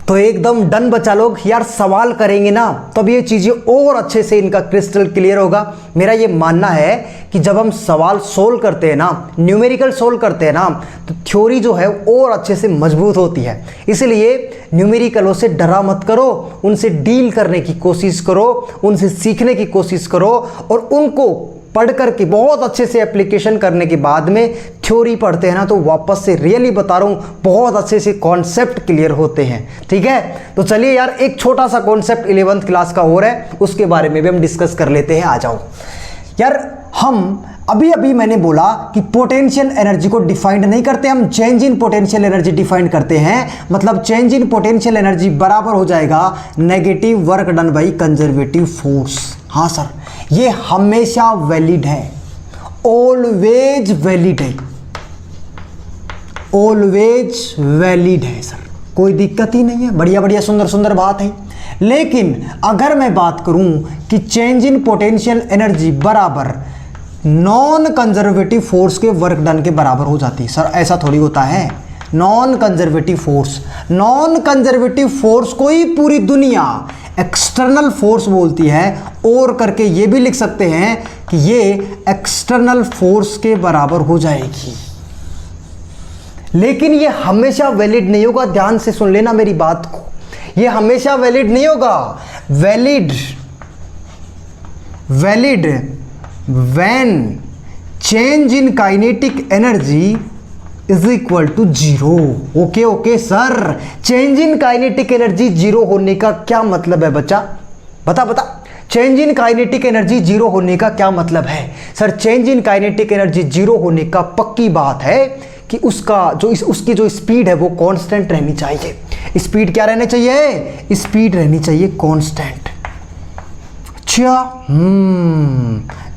तो एकदम डन बच्चा लोग। यार सवाल करेंगे ना तब ये चीज़ें और अच्छे से इनका क्रिस्टल क्लियर होगा। मेरा ये मानना है कि जब हम सवाल सोल्व करते हैं ना, न्यूमेरिकल सोल्व करते हैं ना, तो थ्योरी जो है और अच्छे से मजबूत होती है। इसलिए न्यूमेरिकलों से डरा मत करो, उनसे डील करने की कोशिश करो, उनसे सीखने की कोशिश करो और उनको पढ़ करके बहुत अच्छे से एप्लीकेशन करने के बाद में थ्योरी पढ़ते हैं ना तो वापस से रियली बता रहा हूँ बहुत अच्छे से कॉन्सेप्ट क्लियर होते हैं। ठीक है, तो चलिए यार एक छोटा सा कॉन्सेप्ट 11th क्लास का और है, उसके बारे में भी हम डिस्कस कर लेते हैं। आ जाओ यार। हम अभी मैंने बोला कि पोटेंशियल एनर्जी को डिफाइंड नहीं करते, हम change in potential energy defined करते हैं। मतलब चेंज इन पोटेंशियल एनर्जी बराबर हो जाएगा negative work done by conservative force. हाँ सर, ये हमेशा वैलिड है, ऑलवेज वैलिड है, ऑलवेज वैलिड है सर, कोई दिक्कत ही नहीं है। बढ़िया बढ़िया सुंदर सुंदर बात है। लेकिन अगर मैं बात करूं कि चेंज इन पोटेंशियल एनर्जी बराबर नॉन कंजर्वेटिव फोर्स के वर्क डन के बराबर हो जाती है, सर ऐसा थोड़ी होता है। Non conservative force, non conservative force को ही पूरी दुनिया एक्सटर्नल फोर्स बोलती है, और करके ये भी लिख सकते हैं कि ये एक्सटर्नल फोर्स के बराबर हो जाएगी। लेकिन ये हमेशा वैलिड नहीं होगा, ध्यान से सुन लेना मेरी बात को, ये हमेशा वैलिड नहीं होगा। Valid when change in kinetic energy is equal to 0। Okay sir, change in kinetic energy 0 होने का क्या मतलब है बच्चा? बता चेंज इन काइनेटिक एनर्जी 0 होने का क्या मतलब है? Sir change in kinetic energy 0 होने का पक्की बात है कि उसकी जो स्पीड है वो कांस्टेंट रहनी चाहिए। स्पीड क्या रहनी चाहिए? स्पीड रहनी चाहिए कांस्टेंट। अच्छा,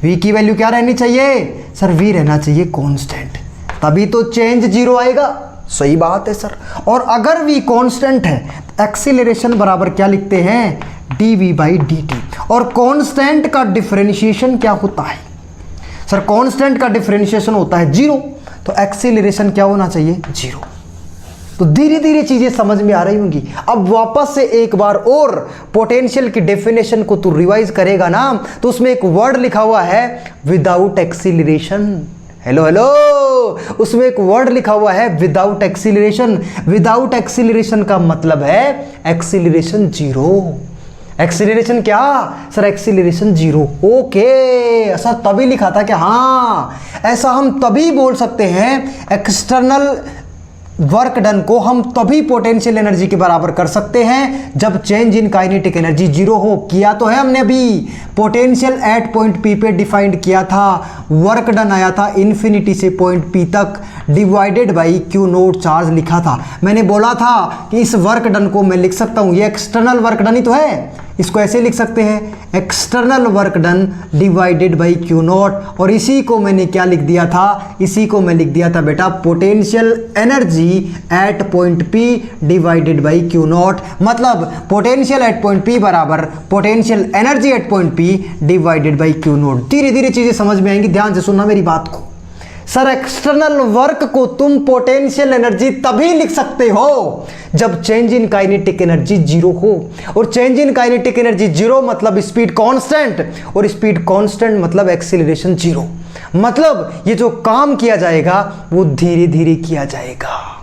v की वैल्यू क्या रहनी चाहिए? सर v रहना चाहिए कांस्टेंट, तभी तो चेंज 0 आएगा। सही बात है सर। और अगर v कांस्टेंट है तो एक्सीलरेशन बराबर क्या लिखते हैं? dv by dt। और कांस्टेंट का डिफरेंशिएशन क्या होता है? सर कांस्टेंट का डिफरेंशिएशन होता है 0, तो एक्सीलरेशन क्या होना चाहिए? 0। तो धीरे धीरे चीजें समझ में आ रही होंगी। अब वापस से एक बार और पोटेंशियल की डेफिनेशन को तू रिवाइज करेगा ना, तो उसमें एक वर्ड लिखा हुआ है विदाउट एक्सीलरेशन। हेलो हेलो, उसमें एक वर्ड लिखा हुआ है विदाउट एक्सीलरेशन। विदाउट एक्सीलरेशन का मतलब है एक्सीलरेशन जीरो। एक्सीलरेशन क्या सर? Acceleration zero. ओके, ऐसा तभी लिखा था कि हाँ, ऐसा हम तभी बोल सकते हैं एक्सटर्नल वर्क डन को हम तभी पोटेंशियल एनर्जी के बराबर कर सकते हैं जब change in kinetic energy zero हो। किया तो है हमने अभी, पोटेंशियल एट पॉइंट पी पे डिफाइंड किया था, वर्क डन आया था इन्फिनिटी से पॉइंट पी तक, divided by Q note charge लिखा था। मैंने बोला था कि इस वर्क डन को मैं लिख सकता हूं, ये एक्सटर्नल वर्क डन ही तो है, इसको ऐसे लिख सकते हैं external work done divided by Q naught. और इसी को मैंने क्या लिख दिया था? इसी को मैं लिख दिया था बेटा potential energy at point P divided by Q not. मतलब पोटेंशियल एट पॉइंट पी बराबर potential energy at point P divided by Q not. धीरे धीरे चीजें समझ में आएंगी, ध्यान से सुनना मेरी बात को। सर एक्सटर्नल वर्क को तुम पोटेंशियल एनर्जी तभी लिख सकते हो जब change in kinetic energy zero हो। और change in kinetic energy zero मतलब स्पीड कांस्टेंट, और स्पीड कांस्टेंट मतलब एक्सीलरेशन जीरो। मतलब ये जो काम किया जाएगा वो धीरे धीरे किया जाएगा।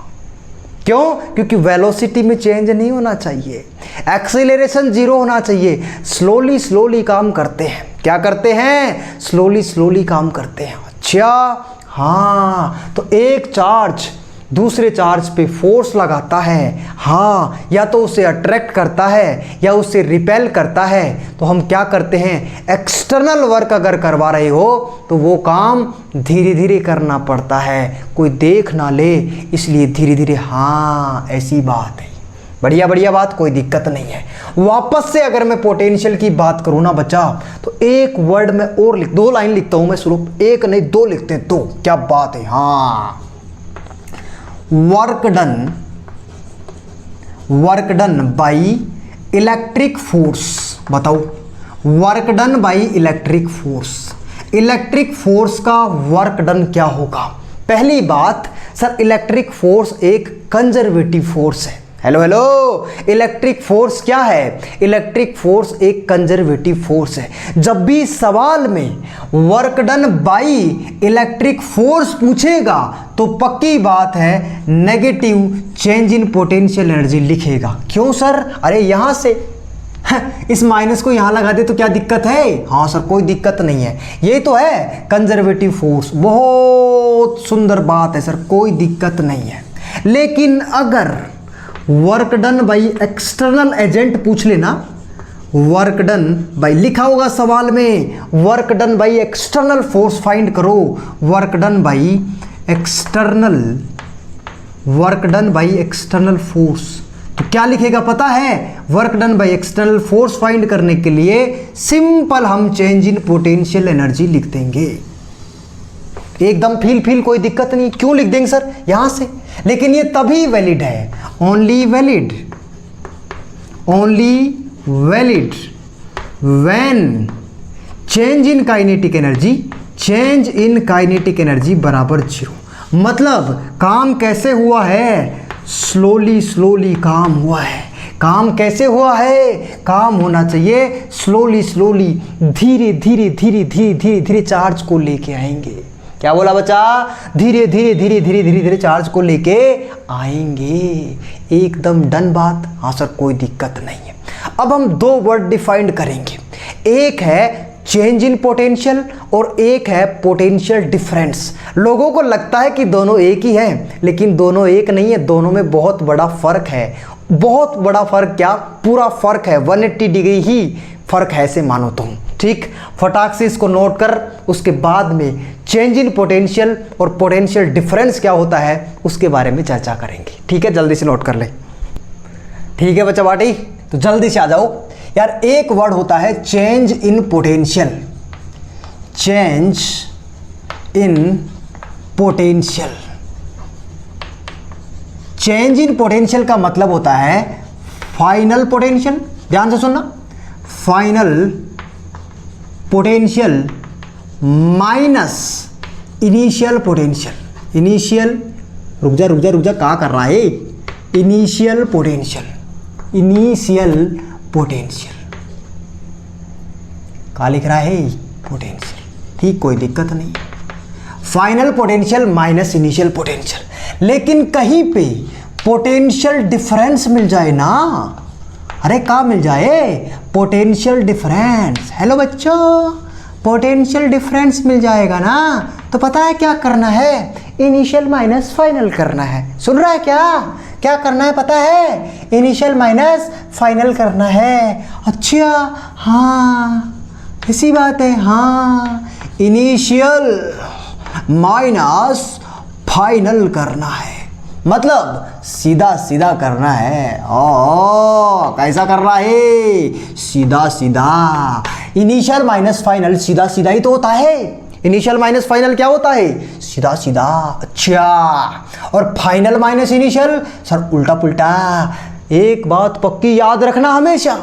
क्यों? क्योंकि वेलोसिटी में चेंज नहीं होना चाहिए, एक्सीलरेशन जीरो होना चाहिए। स्लोली स्लोली काम करते हैं। क्या करते हैं? स्लोली स्लोली काम करते हैं। अच्छा हाँ, तो एक चार्ज दूसरे चार्ज पे फोर्स लगाता है, हाँ, या तो उसे अट्रैक्ट करता है या उसे रिपेल करता है। तो हम क्या करते हैं? एक्सटर्नल वर्क अगर करवा रहे हो तो वो काम धीरे धीरे करना पड़ता है, कोई देख ना ले, इसलिए धीरे धीरे। हाँ, ऐसी बात है। बढ़िया बढ़िया बात, कोई दिक्कत नहीं है। वापस से अगर मैं पोटेंशियल की बात करूं ना बच्चा, तो एक वर्ड में और लिख, 2 लाइन लिखता हूं मैं शुरू, एक नहीं 2 लिखते हैं, 2। क्या बात है। हाँ, work done by electric force. बताओ, work done by electric force. Electric force का वर्क डन क्या होगा? पहली बात सर, इलेक्ट्रिक फोर्स एक कंजर्वेटिव फोर्स है। हेलो हेलो, इलेक्ट्रिक फोर्स क्या है? इलेक्ट्रिक फोर्स एक कंजर्वेटिव फोर्स है। जब भी सवाल में work done by electric force पूछेगा तो पक्की बात है negative change in potential energy लिखेगा। क्यों सर? अरे यहां से इस माइनस को यहां लगा दे तो क्या दिक्कत है? हाँ सर, कोई दिक्कत नहीं है, ये तो है कंजर्वेटिव फोर्स। बहुत सुंदर बात है सर, कोई दिक्कत नहीं है। लेकिन अगर work done by external agent पूछ लेना, वर्क डन बाई लिखा होगा सवाल में, work done by external force find करो, work done by external force. तो क्या लिखेगा पता है? Work done by external force find करने के लिए सिंपल हम चेंज इन पोटेंशियल एनर्जी लिख देंगे। एकदम फील कोई दिक्कत नहीं। क्यों लिख देंगे सर? यहां से। लेकिन ये तभी वैलिड है, only valid when change in kinetic energy बराबर 0। मतलब काम कैसे हुआ है? स्लोली काम हुआ है। काम कैसे हुआ है? काम होना चाहिए स्लोली, धीरे धीरे चार्ज को लेके आएंगे। क्या बोला बच्चा? धीरे धीरे चार्ज को लेके आएंगे। एकदम डन बात। हाँ सर, कोई दिक्कत नहीं है। अब हम 2 वर्ड डिफाइंड करेंगे, एक है चेंज इन पोटेंशियल और एक है पोटेंशियल डिफरेंस। लोगों को लगता है कि दोनों एक ही है, लेकिन दोनों एक नहीं है, दोनों में बहुत बड़ा फर्क है। बहुत बड़ा फर्क क्या, पूरा फर्क है, 180 डिग्री ही फर्क है, ऐसे मानो तुम। ठीक, फटाक से इसको नोट कर, उसके बाद में चेंज इन पोटेंशियल और पोटेंशियल डिफरेंस क्या होता है उसके बारे में चर्चा करेंगे। ठीक है, जल्दी से नोट कर ले। ठीक है बच्चा बाटी, तो जल्दी से आ जाओ यार। एक वर्ड होता है change in potential. Change in potential, change in potential का मतलब होता है फाइनल पोटेंशियल। ध्यान से सुनना, final potential minus initial potential. Initial, रुक जा कहाँ कर रहा है? इनिशियल पोटेंशियल, इनिशियल पोटेंशियल क्या लिख रहा है? पोटेंशियल। ठीक, कोई दिक्कत नहीं। Final potential minus initial potential. लेकिन कहीं पे पोटेंशियल डिफरेंस मिल जाए ना, अरे क्या मिल जाए? Potential difference. हेलो बच्चों, पोटेंशियल डिफरेंस मिल जाएगा ना, तो पता है क्या करना है? इनिशियल माइनस फाइनल करना है। सुन रहा है क्या करना है पता है? इनिशियल माइनस फाइनल करना है। अच्छा, हाँ इसी बात है। हाँ, इनिशियल माइनस फाइनल करना है, मतलब सीधा सीधा करना है। ओ कैसा करना है? सीधा सीधा। इनिशियल माइनस फाइनल सीधा सीधा ही तो होता है। इनिशियल माइनस फाइनल क्या होता है? सीधा सीधा। अच्छा, और फाइनल माइनस इनिशियल सर उल्टा पुल्टा। एक बात पक्की याद रखना हमेशा,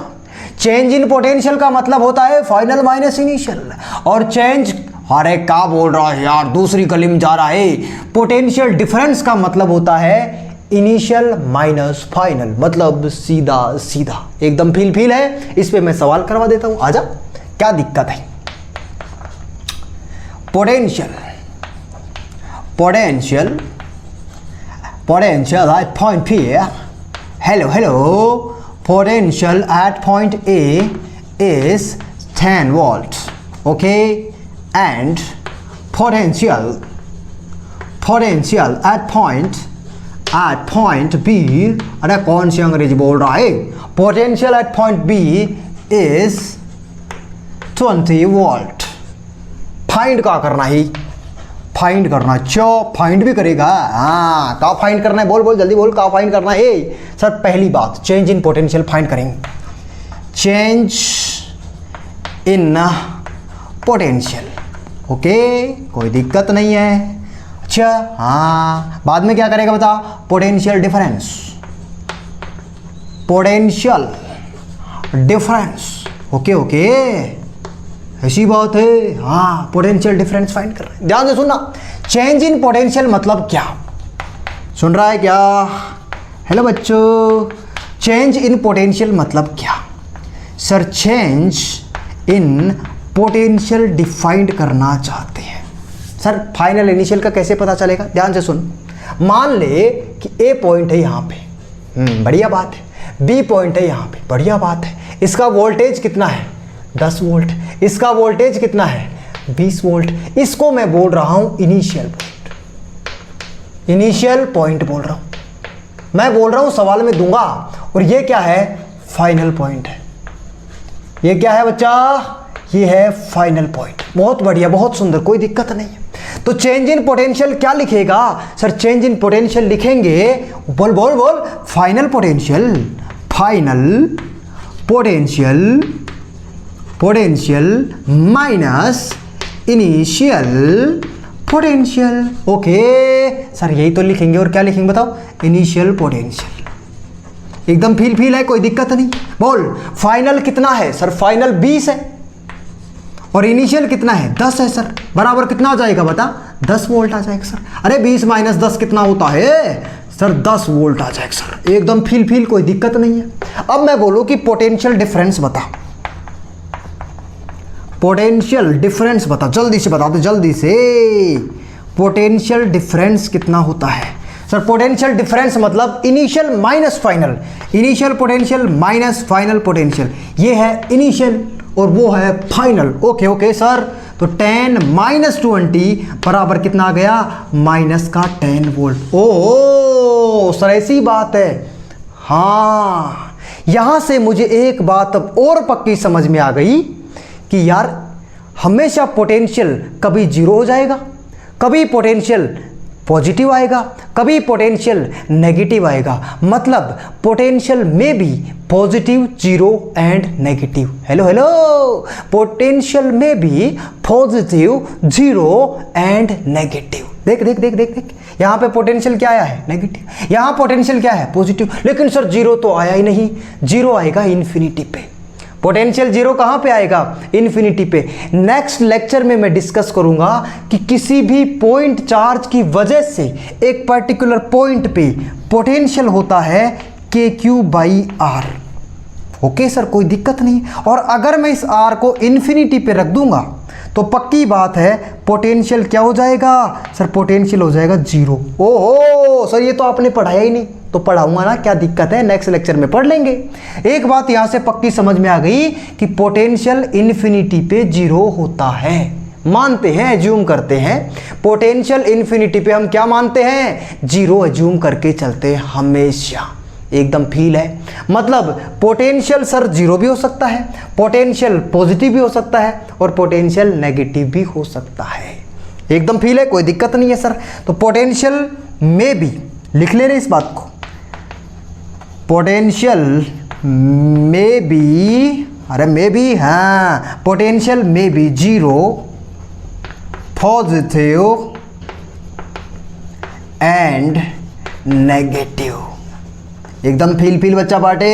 चेंज इन पोटेंशियल का मतलब होता है फाइनल माइनस इनिशियल, और चेंज, अरे क्या बोल रहा है यार, दूसरी गली में जा रहा है। पोटेंशियल डिफरेंस का मतलब होता है इनिशियल माइनस फाइनल, मतलब सीधा सीधा। एकदम फील है। इस पे मैं सवाल करवा देता हूं, आजा, क्या दिक्कत है? Potential potential potential at point P, hello, potential at point A is 10 volts, okay, and potential at point B, अरे कौन सी अंग्रेजी बोल रहा है? potential at point B is 20 volt। Find का करना ही, फाइंड करना। चो फाइंड भी करेगा? हाँ, का फाइंड करना है? बोल जल्दी बोल, का फाइंड करना है? सर पहली बात, चेंज इन पोटेंशियल फाइंड करेंगे। चेंज इन पोटेंशियल, ओके, कोई दिक्कत नहीं है। अच्छा, हाँ, बाद में क्या करेगा बता? Potential difference, potential difference, okay, ऐसी बात है। हाँ, पोटेंशियल डिफरेंस फाइंड कर रहे हैं। ध्यान से सुनना, चेंज इन पोटेंशियल मतलब क्या? सुन रहा है क्या? हेलो बच्चों, चेंज इन पोटेंशियल मतलब क्या? Sir change in potential defined करना चाहते हैं। सर फाइनल इनिशियल का कैसे पता चलेगा? ध्यान से सुन, मान ले कि ए पॉइंट है यहाँ पे, बढ़िया बात है। बी पॉइंट है यहाँ पे, बढ़िया बात है। इसका वोल्टेज कितना है? 10 वोल्ट। इसका वोल्टेज कितना है? 20 वोल्ट। इसको मैं बोल रहा हूं इनिशियल पॉइंट, इनिशियल पॉइंट बोल रहा हूं। मैं बोल रहा हूं सवाल में दूंगा, और ये क्या है? फाइनल पॉइंट है। ये क्या है बच्चा? ये है फाइनल पॉइंट। बहुत बढ़िया, बहुत सुंदर, कोई दिक्कत नहीं है। तो चेंज इन पोटेंशियल क्या लिखेगा? सर चेंज इन पोटेंशियल लिखेंगे, बोल बोल बोल, final potential, final potential, potential minus initial potential. Okay sir, यही तो लिखेंगे। और क्या लिखेंगे बताओ? Initial potential. एकदम फील है, कोई दिक्कत नहीं। बोल, फाइनल कितना है? सर फाइनल 20 है, और इनिशियल कितना है? 10 है। सर बराबर कितना आ जाएगा बता? 10 वोल्ट आ जाएगा सर। अरे 20 माइनस 10 कितना होता है? सर 10 वोल्ट आ जाएगा सर। एकदम फील, कोई दिक्कत नहीं है। अब मैं बोलूं कि पोटेंशियल डिफरेंस बता, पोटेंशियल डिफरेंस बता, जल्दी से बता दो, जल्दी से। पोटेंशियल डिफरेंस कितना होता है? सर पोटेंशियल डिफरेंस मतलब initial minus final, initial potential minus final potential. ये है इनिशियल और वो है फाइनल। ओके सर, तो 10 माइनस 20 बराबर कितना आ गया? माइनस का 10 वोल्ट। ओ सर ऐसी बात है। हाँ, यहां से मुझे एक बात अब और पक्की समझ में आ गई कि यार हमेशा पोटेंशियल कभी जीरो हो जाएगा, कभी पोटेंशियल पॉजिटिव आएगा, कभी पोटेंशियल नेगेटिव आएगा। मतलब पोटेंशियल में भी positive, zero and negative. Hello, potential में भी पॉजिटिव, जीरो एंड नेगेटिव। देख यहाँ पे पोटेंशियल क्या आया है? नेगेटिव। यहाँ पोटेंशियल क्या है? पॉजिटिव। लेकिन सर जीरो तो आया ही नहीं। जीरो आएगा इन्फिनिटी पे। पोटेंशियल जीरो कहाँ पे आएगा? इन्फिनिटी पे। नेक्स्ट लेक्चर में मैं डिस्कस करूंगा कि किसी भी पॉइंट चार्ज की वजह से एक पर्टिकुलर पॉइंट पे पोटेंशियल होता है KQ/R। ओके सर, कोई दिक्कत नहीं। और अगर मैं इस R को इन्फिनिटी पे रख दूंगा तो पक्की बात है पोटेंशियल क्या हो जाएगा सर? पोटेंशियल हो जाएगा जीरो। ओहो सर, ये तो आपने पढ़ाया ही नहीं। तो पढ़ाऊंगा ना, क्या दिक्कत है, नेक्स्ट लेक्चर में पढ़ लेंगे। एक बात यहां से पक्की समझ में आ गई कि पोटेंशियल इन्फिनिटी पे जीरो होता है। मानते हैं, एज्यूम करते हैं, पोटेंशियल इन्फिनिटी पे हम क्या मानते हैं? जीरो एज्यूम करके चलते हैं हमेशा। एकदम फील है, मतलब पोटेंशियल सर जीरो भी हो सकता है, पोटेंशियल पॉजिटिव भी हो सकता है और पोटेंशियल नेगेटिव भी हो सकता है। एकदम फील है, कोई दिक्कत नहीं है सर। तो पोटेंशियल में भी लिख ले रहे इस बात को, पोटेंशियल में भी, अरे में भी, हाँ, पोटेंशियल में भी जीरो, पॉजिटिव एंड नेगेटिव। एकदम फील बच्चा बाटे।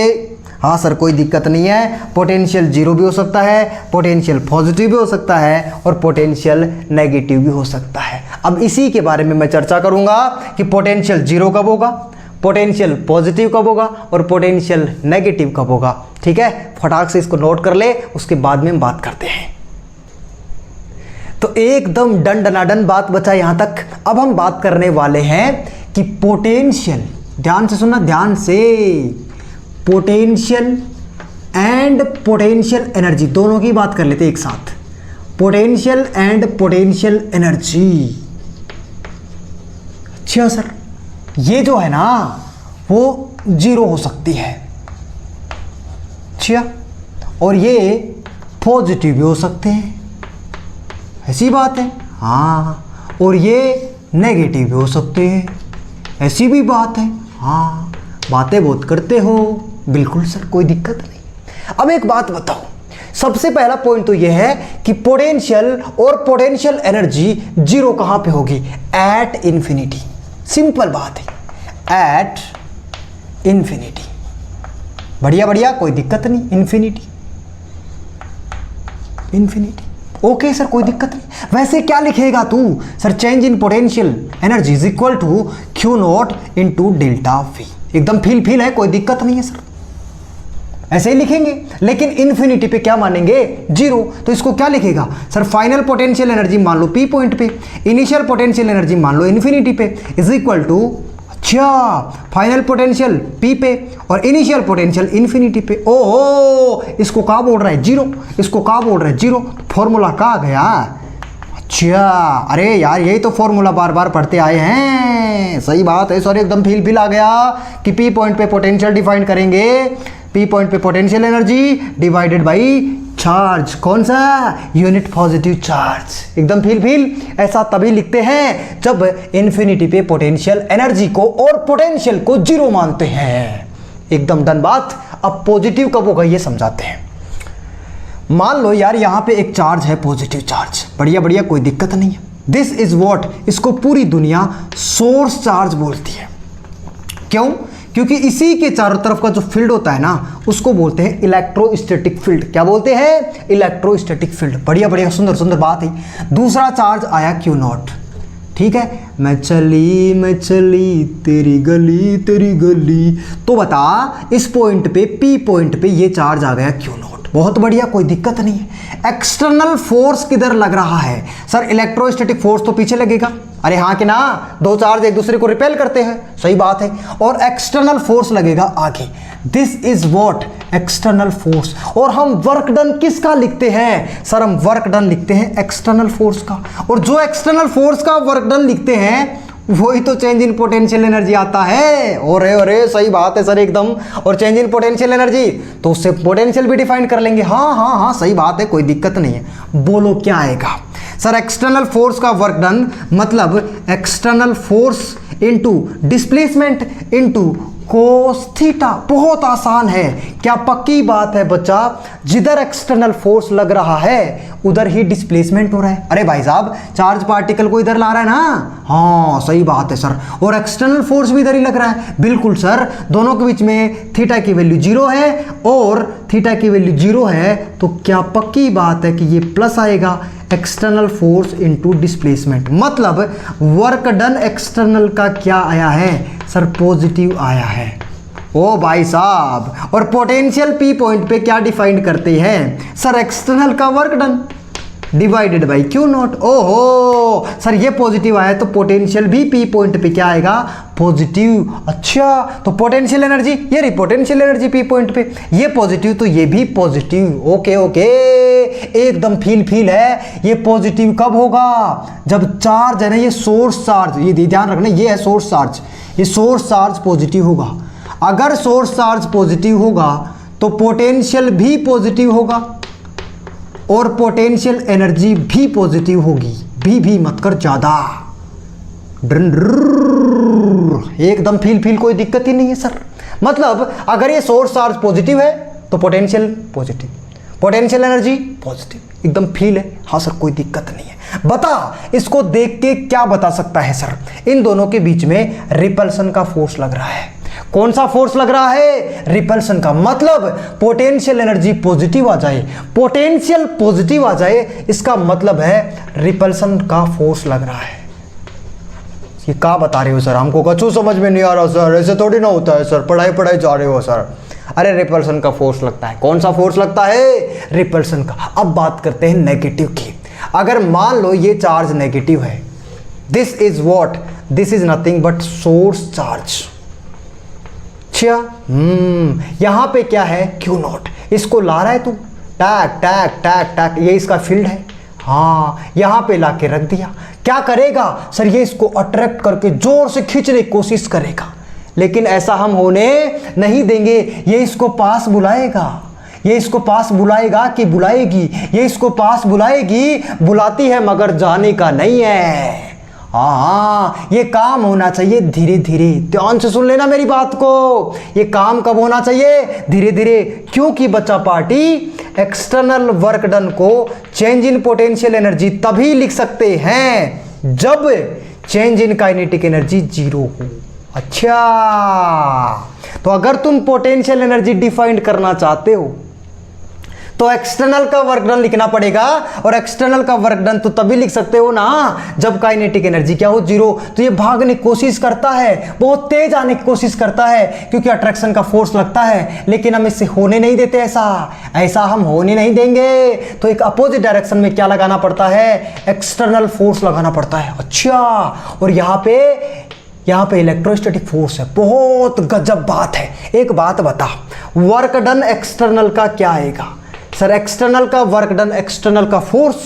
हाँ सर, कोई दिक्कत नहीं है। पोटेंशियल जीरो भी हो सकता है, पोटेंशियल पॉजिटिव भी हो सकता है और पोटेंशियल नेगेटिव भी हो सकता है। अब इसी के बारे में मैं चर्चा करूंगा कि पोटेंशियल जीरो कब होगा, पोटेंशियल पॉजिटिव कब होगा और पोटेंशियल नेगेटिव कब होगा। ठीक है, फटाक से इसको नोट कर ले, उसके बाद में हम बात करते हैं। तो एकदम डन डनाडन बात बचा यहां तक। अब हम बात करने वाले हैं कि पोटेंशियल, ध्यान से सुनना, ध्यान से, पोटेंशियल एंड पोटेंशियल एनर्जी दोनों की बात कर लेते एक साथ। Potential and potential energy. अच्छा सर, ये जो है ना वो जीरो हो सकती है, अच्छा, और ये पॉजिटिव भी हो सकते हैं, ऐसी बात है। हाँ, और ये नेगेटिव भी हो सकते हैं, ऐसी भी बात है। हाँ, बातें बहुत करते हो, बिल्कुल सर, कोई दिक्कत नहीं। अब एक बात बताओ, सबसे पहला पॉइंट तो यह है कि पोटेंशियल और पोटेंशियल एनर्जी जीरो कहां पे होगी? At infinity. सिंपल बात है, एट इन्फिनिटी। बढ़िया बढ़िया, कोई दिक्कत नहीं, इन्फिनिटी इन्फिनिटी। ओके सर, कोई दिक्कत नहीं। वैसे क्या लिखेगा तू? Sir, change in potential energy is equal to Q0 into delta V। एकदम फील है, कोई दिक्कत नहीं है सर, ऐसे ही लिखेंगे। लेकिन इन्फिनिटी पे क्या मानेंगे? जीरो। तो इसको क्या लिखेगा सर? फाइनल पोटेंशियल एनर्जी मान लो P पॉइंट पे, इनिशियल पोटेंशियल एनर्जी मान लो इन्फिनिटी पे, इज इक्वल टू, अच्छा, फाइनल पोटेंशियल P पे और इनिशियल पोटेंशियल इन्फिनिटी पे। ओहो, इसको क्या बोल रहा है? जीरो। इसको क्या बोल रहा है? जीरो। फॉर्मूला क्या आ गया? अच्छा, अरे यार, यही तो फॉर्मूला बार बार पढ़ते आए हैं। सही बात है सर, एकदम फील आ गया कि P पॉइंट पे पोटेंशियल डिफाइन करेंगे, P पॉइंट पे potential energy divided by charge. कौन सा? Unit positive charge. एकदम फील ऐसा तभी लिखते हैं जब इन्फिनिटी पे पोटेंशियल एनर्जी को और पोटेंशियल को जीरो मानते हैं। एकदम डन बात। अब पॉजिटिव कब होगा ये समझाते हैं। मान लो यार, यहां पे एक चार्ज है, पॉजिटिव चार्ज, बढ़िया बढ़िया, कोई दिक्कत नहीं है। दिस इज व्हाट, इसको पूरी दुनिया सोर्स चार्ज बोलती है। क्यों? क्योंकि इसी के चारों तरफ का जो फील्ड होता है ना, उसको बोलते हैं इलेक्ट्रोस्टैटिक फील्ड। क्या बोलते हैं? Electrostatic field. बढ़िया बढ़िया, सुंदर सुंदर बात है। दूसरा चार्ज आया Q0। ठीक है, मैं चली तेरी गली। तो बता, इस पॉइंट पे, P पॉइंट पे ये चार्ज आ गया Q0। बहुत बढ़िया, कोई दिक्कत नहीं है। एक्सटर्नल फोर्स किधर लग रहा है? सर, इलेक्ट्रोस्टैटिक फोर्स तो पीछे लगेगा। अरे हाँ कि ना, दो चार्ज एक दूसरे को रिपेल करते हैं, सही बात है। और एक्सटर्नल फोर्स लगेगा आगे। This is what, external force. और हम वर्क डन किसका लिखते हैं? सर, हम वर्क डन लिखते हैं एक्सटर्नल फोर्स का। और जो एक्सटर्नल फोर्स का वर्क डन लिखते हैं वही तो चेंज इन पोटेंशियल एनर्जी आता है। और अरे सही बात है सर, एकदम। और चेंज इन पोटेंशियल एनर्जी तो उससे पोटेंशियल भी डिफाइन कर लेंगे। हाँ, सही बात है, कोई दिक्कत नहीं है। बोलो क्या आएगा? सर, एक्सटर्नल फोर्स का वर्क डन मतलब external force into displacement into cos theta. बहुत आसान है, क्या पक्की बात है बच्चा, जिधर एक्सटर्नल फोर्स लग रहा है उधर ही डिस्प्लेसमेंट हो रहा है। अरे भाई साहब, चार्ज पार्टिकल को इधर ला रहा है ना, हाँ सही बात है सर, और एक्सटर्नल फोर्स भी इधर ही लग रहा है। बिल्कुल सर, दोनों के बीच में थीटा की वैल्यू 0 है और थीटा की वैल्यू 0 है, तो क्या पक्की बात है कि ये प्लस आएगा, एक्सटर्नल फोर्स इनटू डिस्प्लेसमेंट। मतलब वर्क डन एक्सटर्नल का क्या आया है सर, पॉजिटिव आया है। ओ भाई साहब, और पोटेंशियल पी पॉइंट पे क्या डिफाइन करते हैं सर, एक्सटर्नल का work done divided by Q not. ओहो सर, ये पॉजिटिव आया तो पोटेंशियल भी पी पॉइंट पे क्या आएगा, पॉजिटिव। अच्छा, तो पोटेंशियल एनर्जी, ये रही पोटेंशियल एनर्जी पी पॉइंट पे, ये पॉजिटिव तो ये भी पॉजिटिव। ओके ओके, एकदम फील है। ये पॉजिटिव कब होगा, जब चार्ज है ना, ये सोर्स चार्ज, ये ध्यान रखना, ये है सोर्स चार्ज, ये सोर्स चार्ज पॉजिटिव होगा। अगर सोर्स चार्ज पॉजिटिव होगा तो पोटेंशियल भी पॉजिटिव होगा और पोटेंशियल एनर्जी भी पॉजिटिव होगी। भी मत कर ज्यादा, एकदम फील, कोई दिक्कत ही नहीं है सर। मतलब अगर ये सोर्स चार्ज पॉजिटिव है तो potential positive, potential energy positive, एकदम फील है। हाँ सर, कोई दिक्कत नहीं है। बता, इसको देख के क्या बता सकता है सर, इन दोनों के बीच में रिपल्सन का फोर्स लग रहा है। कौन सा फोर्स लग रहा है, रिपल्सन का। मतलब पोटेंशियल एनर्जी पॉजिटिव आ जाए, पोटेंशियल पॉजिटिव आ जाए, इसका मतलब है रिपल्सन का फोर्स लग रहा है। ये क्या बता रहे हो सर, हमको कछु समझ में नहीं आ रहा सर, ऐसे थोड़ी ना होता है सर, पढ़ाई जा रहे हो सर। अरे रिपल्सन का फोर्स लगता है। कौन सा फोर्स लगता है, रिपल्सन का। अब बात करते हैं नेगेटिव की। अगर मान लो ये चार्ज नेगेटिव है, this is what, this is nothing but source charge. यहां पे क्या है, क्यू नॉट, इसको ला रहा है तू, टैक टैक टैक टैक, ये इसका फील्ड है। हाँ, यहां पे लाके रख दिया, क्या करेगा सर, ये इसको अट्रैक्ट करके जोर से खींचने की कोशिश करेगा, लेकिन ऐसा हम होने नहीं देंगे। ये इसको पास बुलाएगा, ये इसको पास बुलाएगा कि बुलाएगी, ये इसको पास बुलाएगी, बुलाती है मगर जाने का नहीं है। हाँ, ये काम होना चाहिए धीरे धीरे, ध्यान से सुन लेना मेरी बात को। ये काम कब होना चाहिए, धीरे धीरे, क्योंकि बच्चा पार्टी एक्सटर्नल वर्क डन को चेंज इन पोटेंशियल एनर्जी तभी लिख सकते हैं जब चेंज इन काइनेटिक एनर्जी 0 हो। अच्छा, तो अगर तुम पोटेंशियल एनर्जी डिफाइन करना चाहते हो तो एक्सटर्नल का वर्क डन लिखना पड़ेगा, और एक्सटर्नल का वर्क डन तो तभी लिख सकते हो ना जब काइनेटिक एनर्जी क्या हो, 0। तो ये भागने की कोशिश करता है, बहुत तेज आने की कोशिश करता है, क्योंकि अट्रैक्शन का फोर्स लगता है, लेकिन हम इससे होने नहीं देते, ऐसा हम होने नहीं देंगे। तो एक अपोजिट डायरेक्शन में क्या लगाना पड़ता है, एक्सटर्नल फोर्स लगाना पड़ता है। अच्छा, और यहाँ पे इलेक्ट्रोस्टैटिक फोर्स है, बहुत गजब बात है। एक बात बता, वर्क डन एक्सटर्नल का क्या आएगा सर, एक्सटर्नल का वर्क डन, एक्सटर्नल का फोर्स,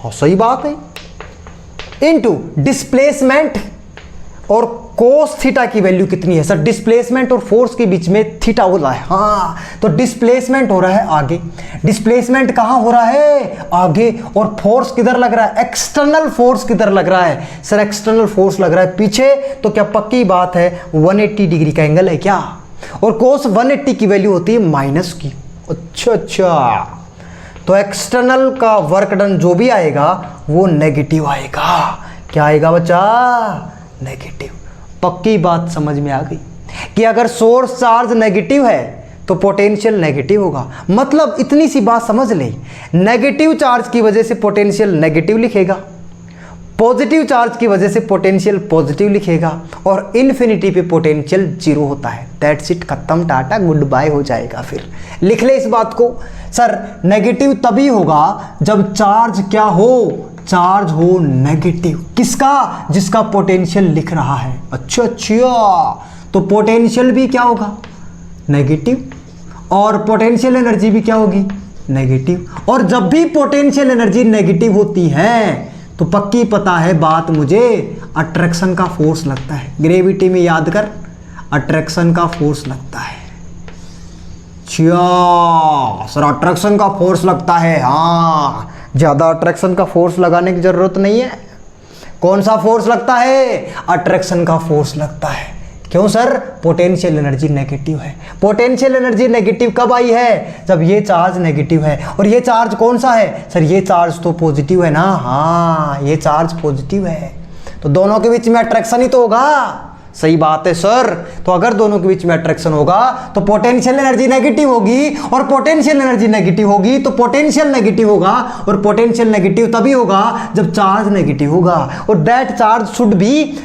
हाँ सही बात है, इनटू डिस्प्लेसमेंट, और कोस थीटा की वैल्यू कितनी है सर, डिस्प्लेसमेंट और फोर्स के बीच में थीटा हो रहा है। हाँ, तो डिस्प्लेसमेंट हो रहा है आगे, डिस्प्लेसमेंट कहाँ हो रहा है, आगे, और फोर्स किधर लग रहा है, एक्सटर्नल फोर्स किधर लग रहा है सर, एक्सटर्नल फोर्स लग रहा है पीछे। तो क्या पक्की बात है 180 डिग्री का एंगल है क्या, और कोस 180 की वैल्यू होती है माइनस की। अच्छा, तो एक्सटर्नल का वर्क डन जो भी आएगा वो नेगेटिव आएगा। क्या आएगा बच्चा, नेगेटिव। पक्की बात समझ में आ गई कि अगर सोर्स चार्ज नेगेटिव है तो पोटेंशियल नेगेटिव होगा। मतलब इतनी सी बात समझ ले, नेगेटिव चार्ज की वजह से पोटेंशियल नेगेटिव लिखेगा, पॉजिटिव चार्ज की वजह से पोटेंशियल पॉजिटिव लिखेगा, और इन्फिनिटी पे पोटेंशियल 0 होता है। दैट्स इट, खत्म, टाटा गुड बाय हो जाएगा। फिर लिख ले इस बात को सर, नेगेटिव तभी होगा जब चार्ज क्या हो, चार्ज हो नेगेटिव। किसका, जिसका पोटेंशियल लिख रहा है। अच्छा, तो पोटेंशियल भी क्या होगा, नेगेटिव, और पोटेंशियल एनर्जी भी क्या होगी, नेगेटिव। और जब भी पोटेंशियल एनर्जी नेगेटिव होती है तो पक्की पता है बात मुझे, अट्रैक्शन का फोर्स लगता है। ग्रेविटी में याद कर, अट्रैक्शन का फोर्स लगता है। सर अट्रैक्शन का फोर्स लगता है, हाँ, ज्यादा अट्रैक्शन का फोर्स लगाने की जरूरत नहीं है। कौन सा फोर्स लगता है, अट्रैक्शन का फोर्स लगता है। क्यों सर? पोटेंशियल एनर्जी नेगेटिव है। पोटेंशियल एनर्जी नेगेटिव कब आई है? जब ये चार्ज नेगेटिव है। और ये चार्ज कौन सा है? सर ये चार्ज तो पॉजिटिव है ना। हाँ, ये चार्ज पॉजिटिव है, तो दोनों के बीच में अट्रैक्शन ही तो होगा। सही बात है सर। तो अगर दोनों के बीच में अट्रैक्शन होगा तो पोटेंशियल एनर्जी नेगेटिव होगी, और पोटेंशियल एनर्जी नेगेटिव होगी तो पोटेंशियल नेगेटिव होगा, और पोटेंशियल नेगेटिव तभी होगा जब चार्ज नेगेटिव होगा, और that charge should be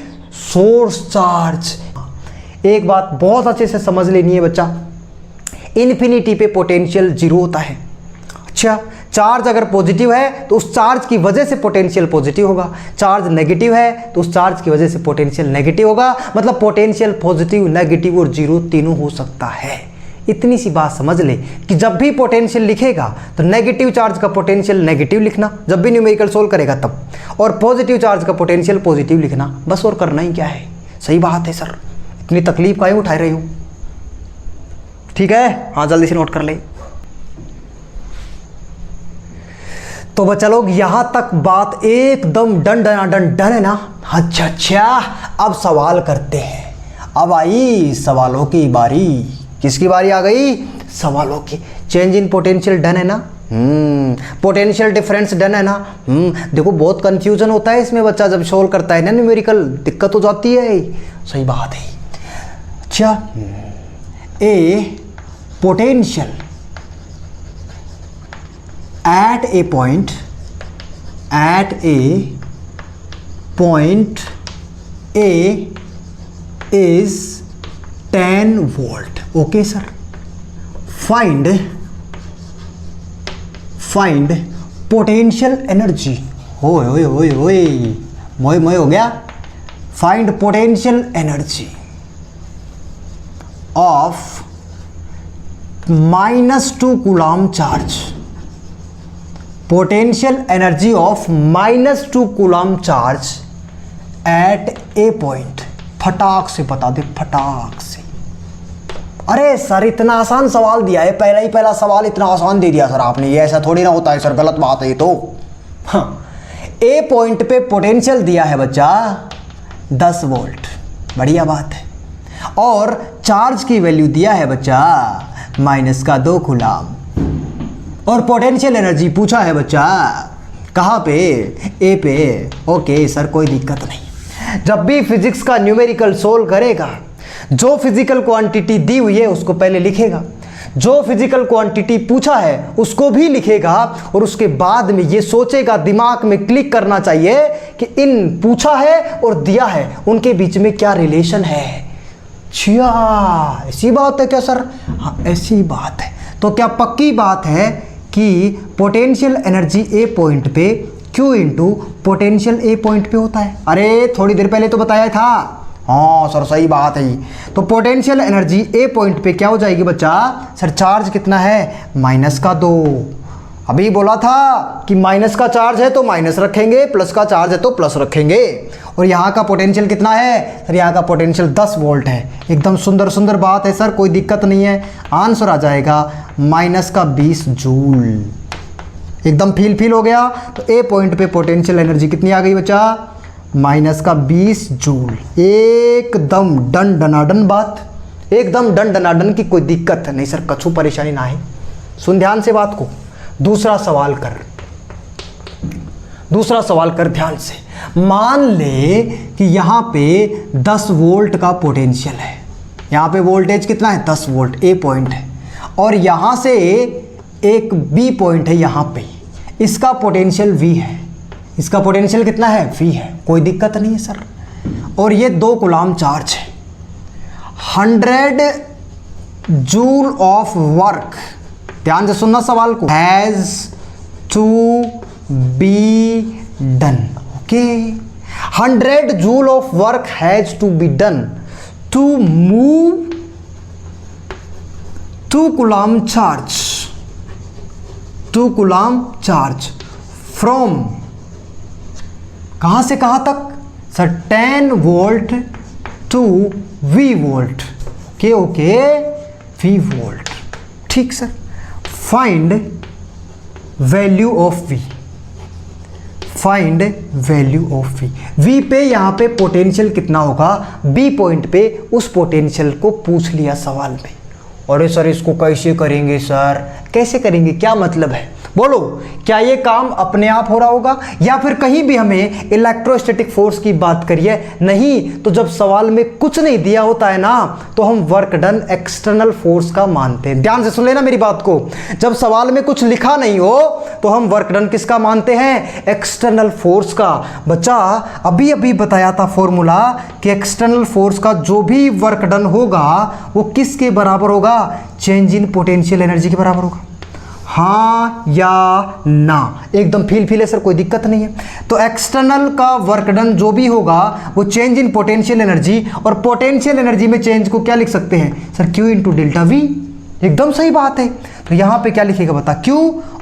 source charge. एक बात बहुत अच्छे से समझ लेनी है बच्चा, इन्फिनिटी पे पोटेंशियल जीरो होता है। अच्छा, चार्ज अगर पॉजिटिव है तो उस चार्ज की वजह से पोटेंशियल पॉजिटिव होगा, चार्ज नेगेटिव है तो उस चार्ज की वजह से पोटेंशियल नेगेटिव होगा। मतलब पोटेंशियल पॉजिटिव, नेगेटिव और जीरो तीनों हो सकता है। इतनी सी बात समझ ले कि जब भी पोटेंशियल लिखेगा तो नेगेटिव चार्ज का पोटेंशियल नेगेटिव लिखना जब भी न्यूमेरिकल सोल्व करेगा तब, और पॉजिटिव चार्ज का पोटेंशियल पॉजिटिव लिखना, बस। और करना ही क्या है? सही बात है सर, इतनी तकलीफ काहे उठा रही हूँ? ठीक है, हाँ जल्दी से नोट कर ले। तो बच्चा लोग यहां तक बात एकदम डन है ना। अच्छा, अब सवाल करते हैं। अब आई सवालों की बारी। किसकी बारी आ गई? सवालों की। चेंज इन पोटेंशियल डन है ना। पोटेंशियल डिफरेंस डन है ना। देखो बहुत कंफ्यूजन होता है इसमें बच्चा जब सोल्व करता है ना न्यूमेरिकल, दिक्कत हो जाती है। सही बात है। अच्छा, ए potential at a point A is 10 volt. Okay sir, find potential energy. ओए मोए हो गया। Find potential energy of -2 coulomb charge. Potential energy of -2 coulomb charge at a point. फटाक से बता दे, फटाक से। अरे सर इतना आसान सवाल दिया है, पहला सवाल इतना आसान दे दिया सर आपने, ये ऐसा थोड़ी ना होता है सर, गलत बात है ये तो। हाँ, ए पॉइंट पे पोटेंशियल दिया है बच्चा 10 वोल्ट, बढ़िया बात है। और चार्ज की वैल्यू दिया है बच्चा -2 कूलम, और पोटेंशियल एनर्जी पूछा है बच्चा कहाँ पे? ए पे। ओके सर, कोई दिक्कत नहीं। जब भी फिजिक्स का न्यूमेरिकल सोल्व करेगा, जो फिजिकल क्वांटिटी दी हुई है उसको पहले लिखेगा, जो फिजिकल क्वांटिटी पूछा है उसको भी लिखेगा, और उसके बाद में ये सोचेगा, दिमाग में क्लिक करना चाहिए कि इन पूछा है और दिया है उनके बीच में क्या रिलेशन है। अच्छा, ऐसी बात है क्या सर? हाँ ऐसी बात है। तो क्या पक्की बात है कि पोटेंशियल एनर्जी ए पॉइंट पे Q इंटू पोटेंशियल ए पॉइंट पे होता है? अरे थोड़ी देर पहले तो बताया था। हाँ सर सही बात है। तो पोटेंशियल एनर्जी ए पॉइंट पे क्या हो जाएगी बच्चा? सर चार्ज कितना है? -2। अभी बोला था कि माइनस का चार्ज है तो माइनस रखेंगे, प्लस का चार्ज है तो प्लस रखेंगे। और यहाँ का पोटेंशियल कितना है? सर यहाँ का पोटेंशियल 10 वोल्ट है। एकदम सुंदर बात है सर, कोई दिक्कत नहीं है। आंसर आ जाएगा -20 जूल। एकदम फील हो गया। तो ए पॉइंट पे पोटेंशियल एनर्जी कितनी आ गई बच्चा? -20 जूल। एकदम डन बात, एकदम डन की कोई दिक्कत नहीं सर, कछु परेशानी ना है। सुन ध्यान से बात को। दूसरा सवाल कर ध्यान से। मान ले कि यहाँ पे 10 वोल्ट का पोटेंशियल है। यहाँ पे वोल्टेज कितना है? 10 वोल्ट ए पॉइंट है, और यहाँ से एक बी पॉइंट है यहाँ पे, इसका पोटेंशियल V है। इसका पोटेंशियल कितना है? V है। कोई दिक्कत नहीं है सर। और ये 2 कूलम चार्ज है। 100 जूल ऑफ वर्क, ध्यान से सुनना सवाल को, has to be done. Okay, 100 joule of work has to be done to move 2 coulomb charge from, कहां से कहां तक? Sir 10 volt to V volt. Okay V volt, ठीक sir. Find value of V। Find value of V. V पे यहाँ पे potential कितना होगा, बी पॉइंट पे उस पोटेंशियल को पूछ लिया सवाल में। अरे सर इसको कैसे करेंगे सर, कैसे करेंगे, क्या मतलब है, बोलो। क्या ये काम अपने आप हो रहा होगा या फिर कहीं भी हमें इलेक्ट्रोस्टैटिक फोर्स की बात करिए, नहीं तो जब सवाल में कुछ नहीं दिया होता है ना तो हम वर्क डन एक्सटर्नल फोर्स का मानते हैं। ध्यान से सुन लेना मेरी बात को, जब सवाल में कुछ लिखा नहीं हो तो हम वर्क डन किसका मानते हैं, एक्सटर्नल फोर्स का। बच्चा अभी अभी बताया था फॉर्मूला कि एक्सटर्नल फोर्स का जो भी वर्क डन होगा वो किसके बराबर होगा, चेंज इन पोटेंशियल एनर्जी के बराबर होगा। हाँ या ना, एकदम फील है सर, कोई दिक्कत नहीं है। तो एक्सटर्नल का वर्क डन जो भी होगा वो चेंज इन पोटेंशियल एनर्जी, और पोटेंशियल एनर्जी में चेंज को क्या लिख सकते हैं sir, Q into delta we. एकदम सही बात है। तो यहाँ पे क्या लिखेगा बता, Q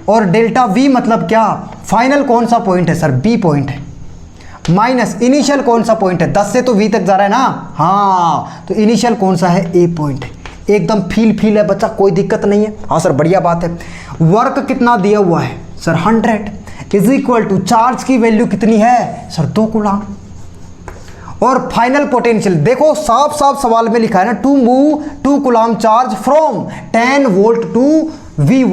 और डेल्टा वी मतलब क्या, फाइनल कौन सा पॉइंट है सर, बी पॉइंट है, माइनस इनिशियल कौन सा पॉइंट है, 10 से तो वी तक जा रहा है ना, हाँ तो इनिशियल कौन सा है, ए पॉइंट है। एकदम फील है बच्चा, कोई दिक्कत नहीं है। हाँ सर बढ़िया बात है। वर्क कितना दिया हुआ है sir, 100 is equal to charge की वैल्यू कितनी है सर, 2 कूलम। और फाइनल पोटेंशियल देखो साफ साफ सवाल में लिखा है ना, to move 2 coulomb charge from 10 volt to V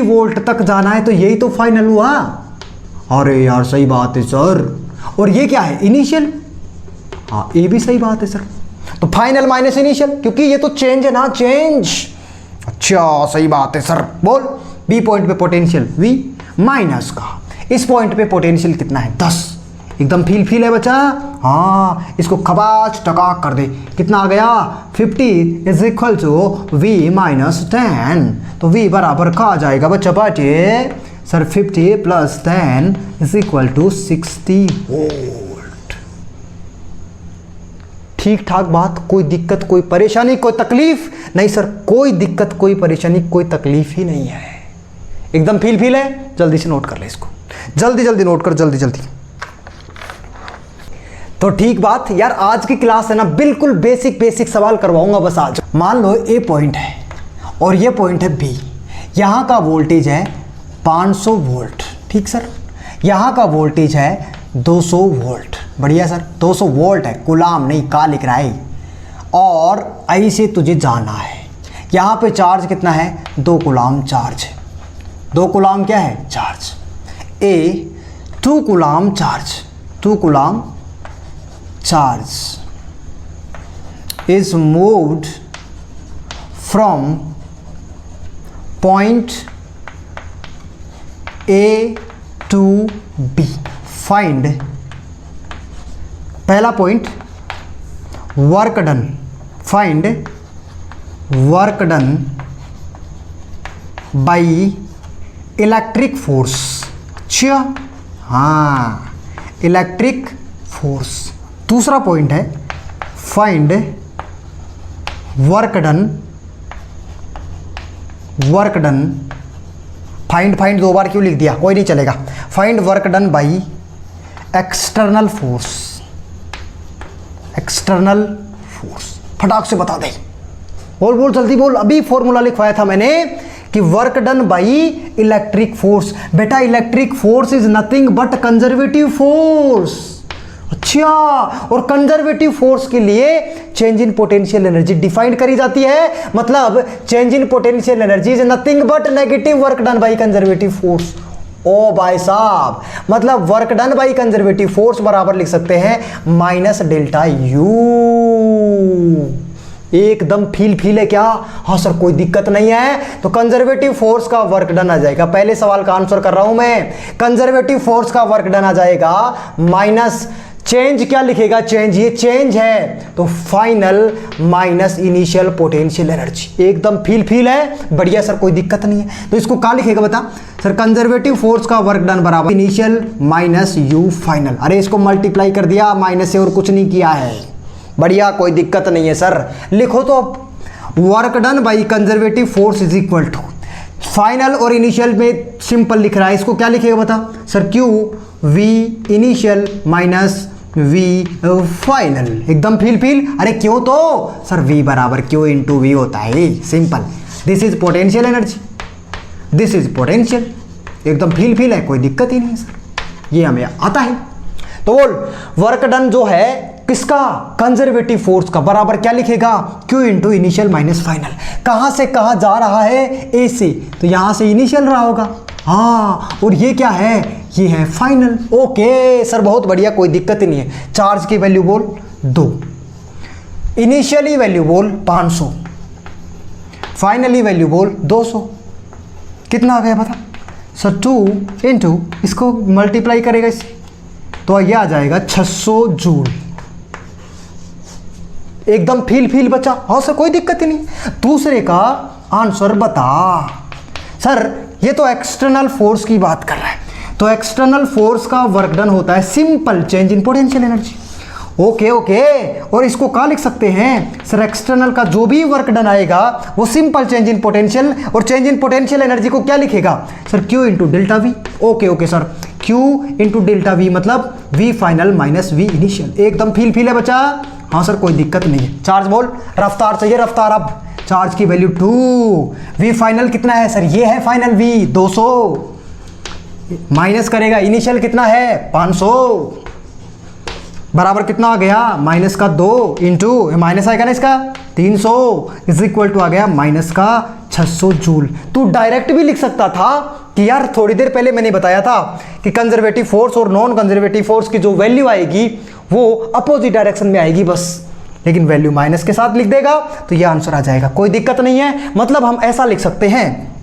volt तक जाना है, तो यही तो फाइनल हुआ। अरे यार सही बात है सर। और ये क्या है, इनिशियल, हाँ ये भी सही बात है सर। तो फाइनल माइनस इनिशियल, क्योंकि ये तो चेंज है ना, चेंज। अच्छा सही बात है सर, बोल। बी पॉइंट पे पोटेंशियल वी माइनस का, इस पॉइंट पे पोटेंशियल कितना है, 10। एकदम फील है बच्चा, हाँ इसको खबाच टकाक कर दे। कितना आ गया, 50 is equal to V minus 10। तो वी बराबर का आ जाएगा बच्चा बाटे sir 50 plus 10 is equal to 60 volt. ठीक ठाक बात, कोई दिक्कत कोई परेशानी कोई तकलीफ नहीं सर, कोई दिक्कत कोई परेशानी कोई तकलीफ ही नहीं है। एकदम फील है, जल्दी से नोट कर ले इसको, जल्दी नोट कर, जल्दी। तो ठीक बात यार, आज की क्लास है ना बिल्कुल बेसिक सवाल करवाऊंगा बस आज। मान लो ए पॉइंट है और ये पॉइंट है बी, यहाँ का वोल्टेज है 500 वोल्ट, ठीक सर, यहाँ का वोल्टेज है 200 वोल्ट। बढ़िया सर, 200 वोल्ट है, कूलम नहीं का लिख रहा है। और ऐसे तुझे जाना है, यहाँ पे चार्ज कितना है, 2 कूलम चार्ज है, 2 कूलम क्या है, charge. A 2 coulomb charge, 2 coulomb charge is moved from point A to B. Find पहला point work done, find work done by electric force. अच्छा हाँ, इलेक्ट्रिक फोर्स। दूसरा पॉइंट है फाइंड वर्क डन, फाइंड 2 बार क्यों लिख दिया, कोई नहीं चलेगा। Find work done by external force. फटाक से बता दे, बोल जल्दी बोल। अभी फॉर्मूला लिखवाया था मैंने कि work done by electric force. बेटा electric force is nothing but conservative force. अच्छा, और कंजर्वेटिव फोर्स के लिए change in potential energy define करी जाती है। मतलब change in potential energy is nothing but negative work done by conservative force. ओ भाई साहब, मतलब work done by conservative force बराबर लिख सकते हैं माइनस डेल्टा यू। एकदम फील है क्या, हाँ सर कोई दिक्कत नहीं है। तो कंजर्वेटिव फोर्स का वर्क डन आ जाएगा, पहले सवाल का आंसर कर रहा हूं मैं। कंजर्वेटिव फोर्स का वर्क डन आ जाएगा माइनस, चेंज क्या लिखेगा, चेंज, ये चेंज है तो final minus initial potential energy. एकदम फील है, बढ़िया सर कोई दिक्कत नहीं है। तो इसको क्या लिखेगा बता सर, कंजर्वेटिव फोर्स का वर्क डन बराबर इनिशियल माइनस यू फाइनल। अरे इसको मल्टीप्लाई कर दिया माइनस से और कुछ नहीं किया है, बढ़िया कोई दिक्कत नहीं है सर। लिखो तो work done by conservative force is equal to final, और इनिशियल में सिंपल लिख रहा है, इसको क्या लिखेगा बता sir, Q V initial minus V final. एकदम फील, अरे क्यों, तो सर वी बराबर क्यू इंटू वी होता है, simple. This is potential energy, this is potential. एकदम फील है, कोई दिक्कत ही नहीं है सर। ये हमें आता है। तो बोल वर्क डन जो है किसका, कंजर्वेटिव फोर्स का, बराबर क्या लिखेगा, Q into initial minus final. कहां से कहां जा रहा है, ए से, तो यहां से इनिशियल रहा होगा। हाँ, और ये क्या है, ये है फाइनल। ओके सर बहुत बढ़िया, कोई दिक्कत ही नहीं है। चार्ज की वैल्यू बोल 2, इनिशियली वैल्यू बोल 500, फाइनली वैल्यू बोल 200। कितना आ गया पता सर, 2 इंटू इसको मल्टीप्लाई करेगा इससे, तो ये आ जाएगा 600 जूल। एकदम फील बचा। हाँ सर कोई दिक्कत ही नहीं। दूसरे का आंसर बता। सर ये तो एक्सटर्नल फोर्स की बात कर रहा है, तो एक्सटर्नल फोर्स का वर्क डन होता है simple change in potential energy. Okay okay, और इसको क्या लिख सकते हैं सर, एक्सटर्नल का जो भी वर्क डन आएगा वो सिंपल चेंज इन पोटेंशियल, और चेंज इन पोटेंशियल एनर्जी को क्या लिखेगा sir, Q into delta we. Okay okay sir, Q into delta we मतलब V final minus V initial. एकदम फील है बच्चा। हाँ सर कोई दिक्कत नहीं है। चार्ज बोल, रफ्तार चाहिए रफ्तार। अब चार्ज की वैल्यू 2, V फाइनल कितना है सर, ये है फाइनल V 200, माइनस करेगा इनिशियल कितना है 500, बराबर कितना आ गया माइनस का 2 इंटू माइनस आएगा ना इसका 300 इज इक्वल टू आ गया माइनस का 600 जूल। तू डायरेक्ट भी लिख सकता था कि यार थोड़ी देर पहले मैंने बताया था कि कंजर्वेटिव फोर्स और नॉन कंजर्वेटिव फोर्स की जो वैल्यू आएगी वो अपोजिट डायरेक्शन में आएगी बस, लेकिन वैल्यू माइनस के साथ लिख देगा तो ये आंसर आ जाएगा, कोई दिक्कत नहीं है। मतलब हम ऐसा लिख सकते हैं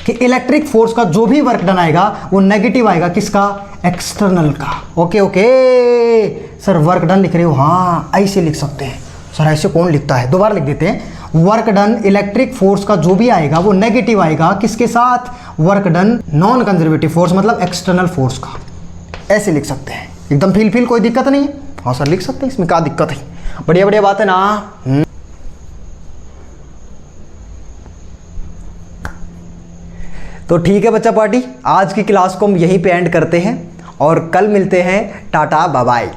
कि इलेक्ट्रिक फोर्स का जो भी वर्क डन आएगा वो नेगेटिव आएगा किसका, एक्सटर्नल का। Okay okay sir work done लिख रहे हो, हाँ ऐसे लिख सकते हैं सर, ऐसे कौन लिखता है, दोबारा लिख देते हैं। वर्क डन इलेक्ट्रिक फोर्स का जो भी आएगा वो नेगेटिव आएगा किसके साथ, work done non conservative force मतलब एक्सटर्नल फोर्स का, ऐसे लिख सकते हैं। एकदम फील कोई दिक्कत नहीं है। हाँ सर लिख सकते हैं, इसमें क्या दिक्कत है, बढ़िया बढ़िया बात है ना। तो ठीक है बच्चा पार्टी, आज की क्लास को हम यहीं पे एंड करते हैं और कल मिलते हैं। Tata bye bye.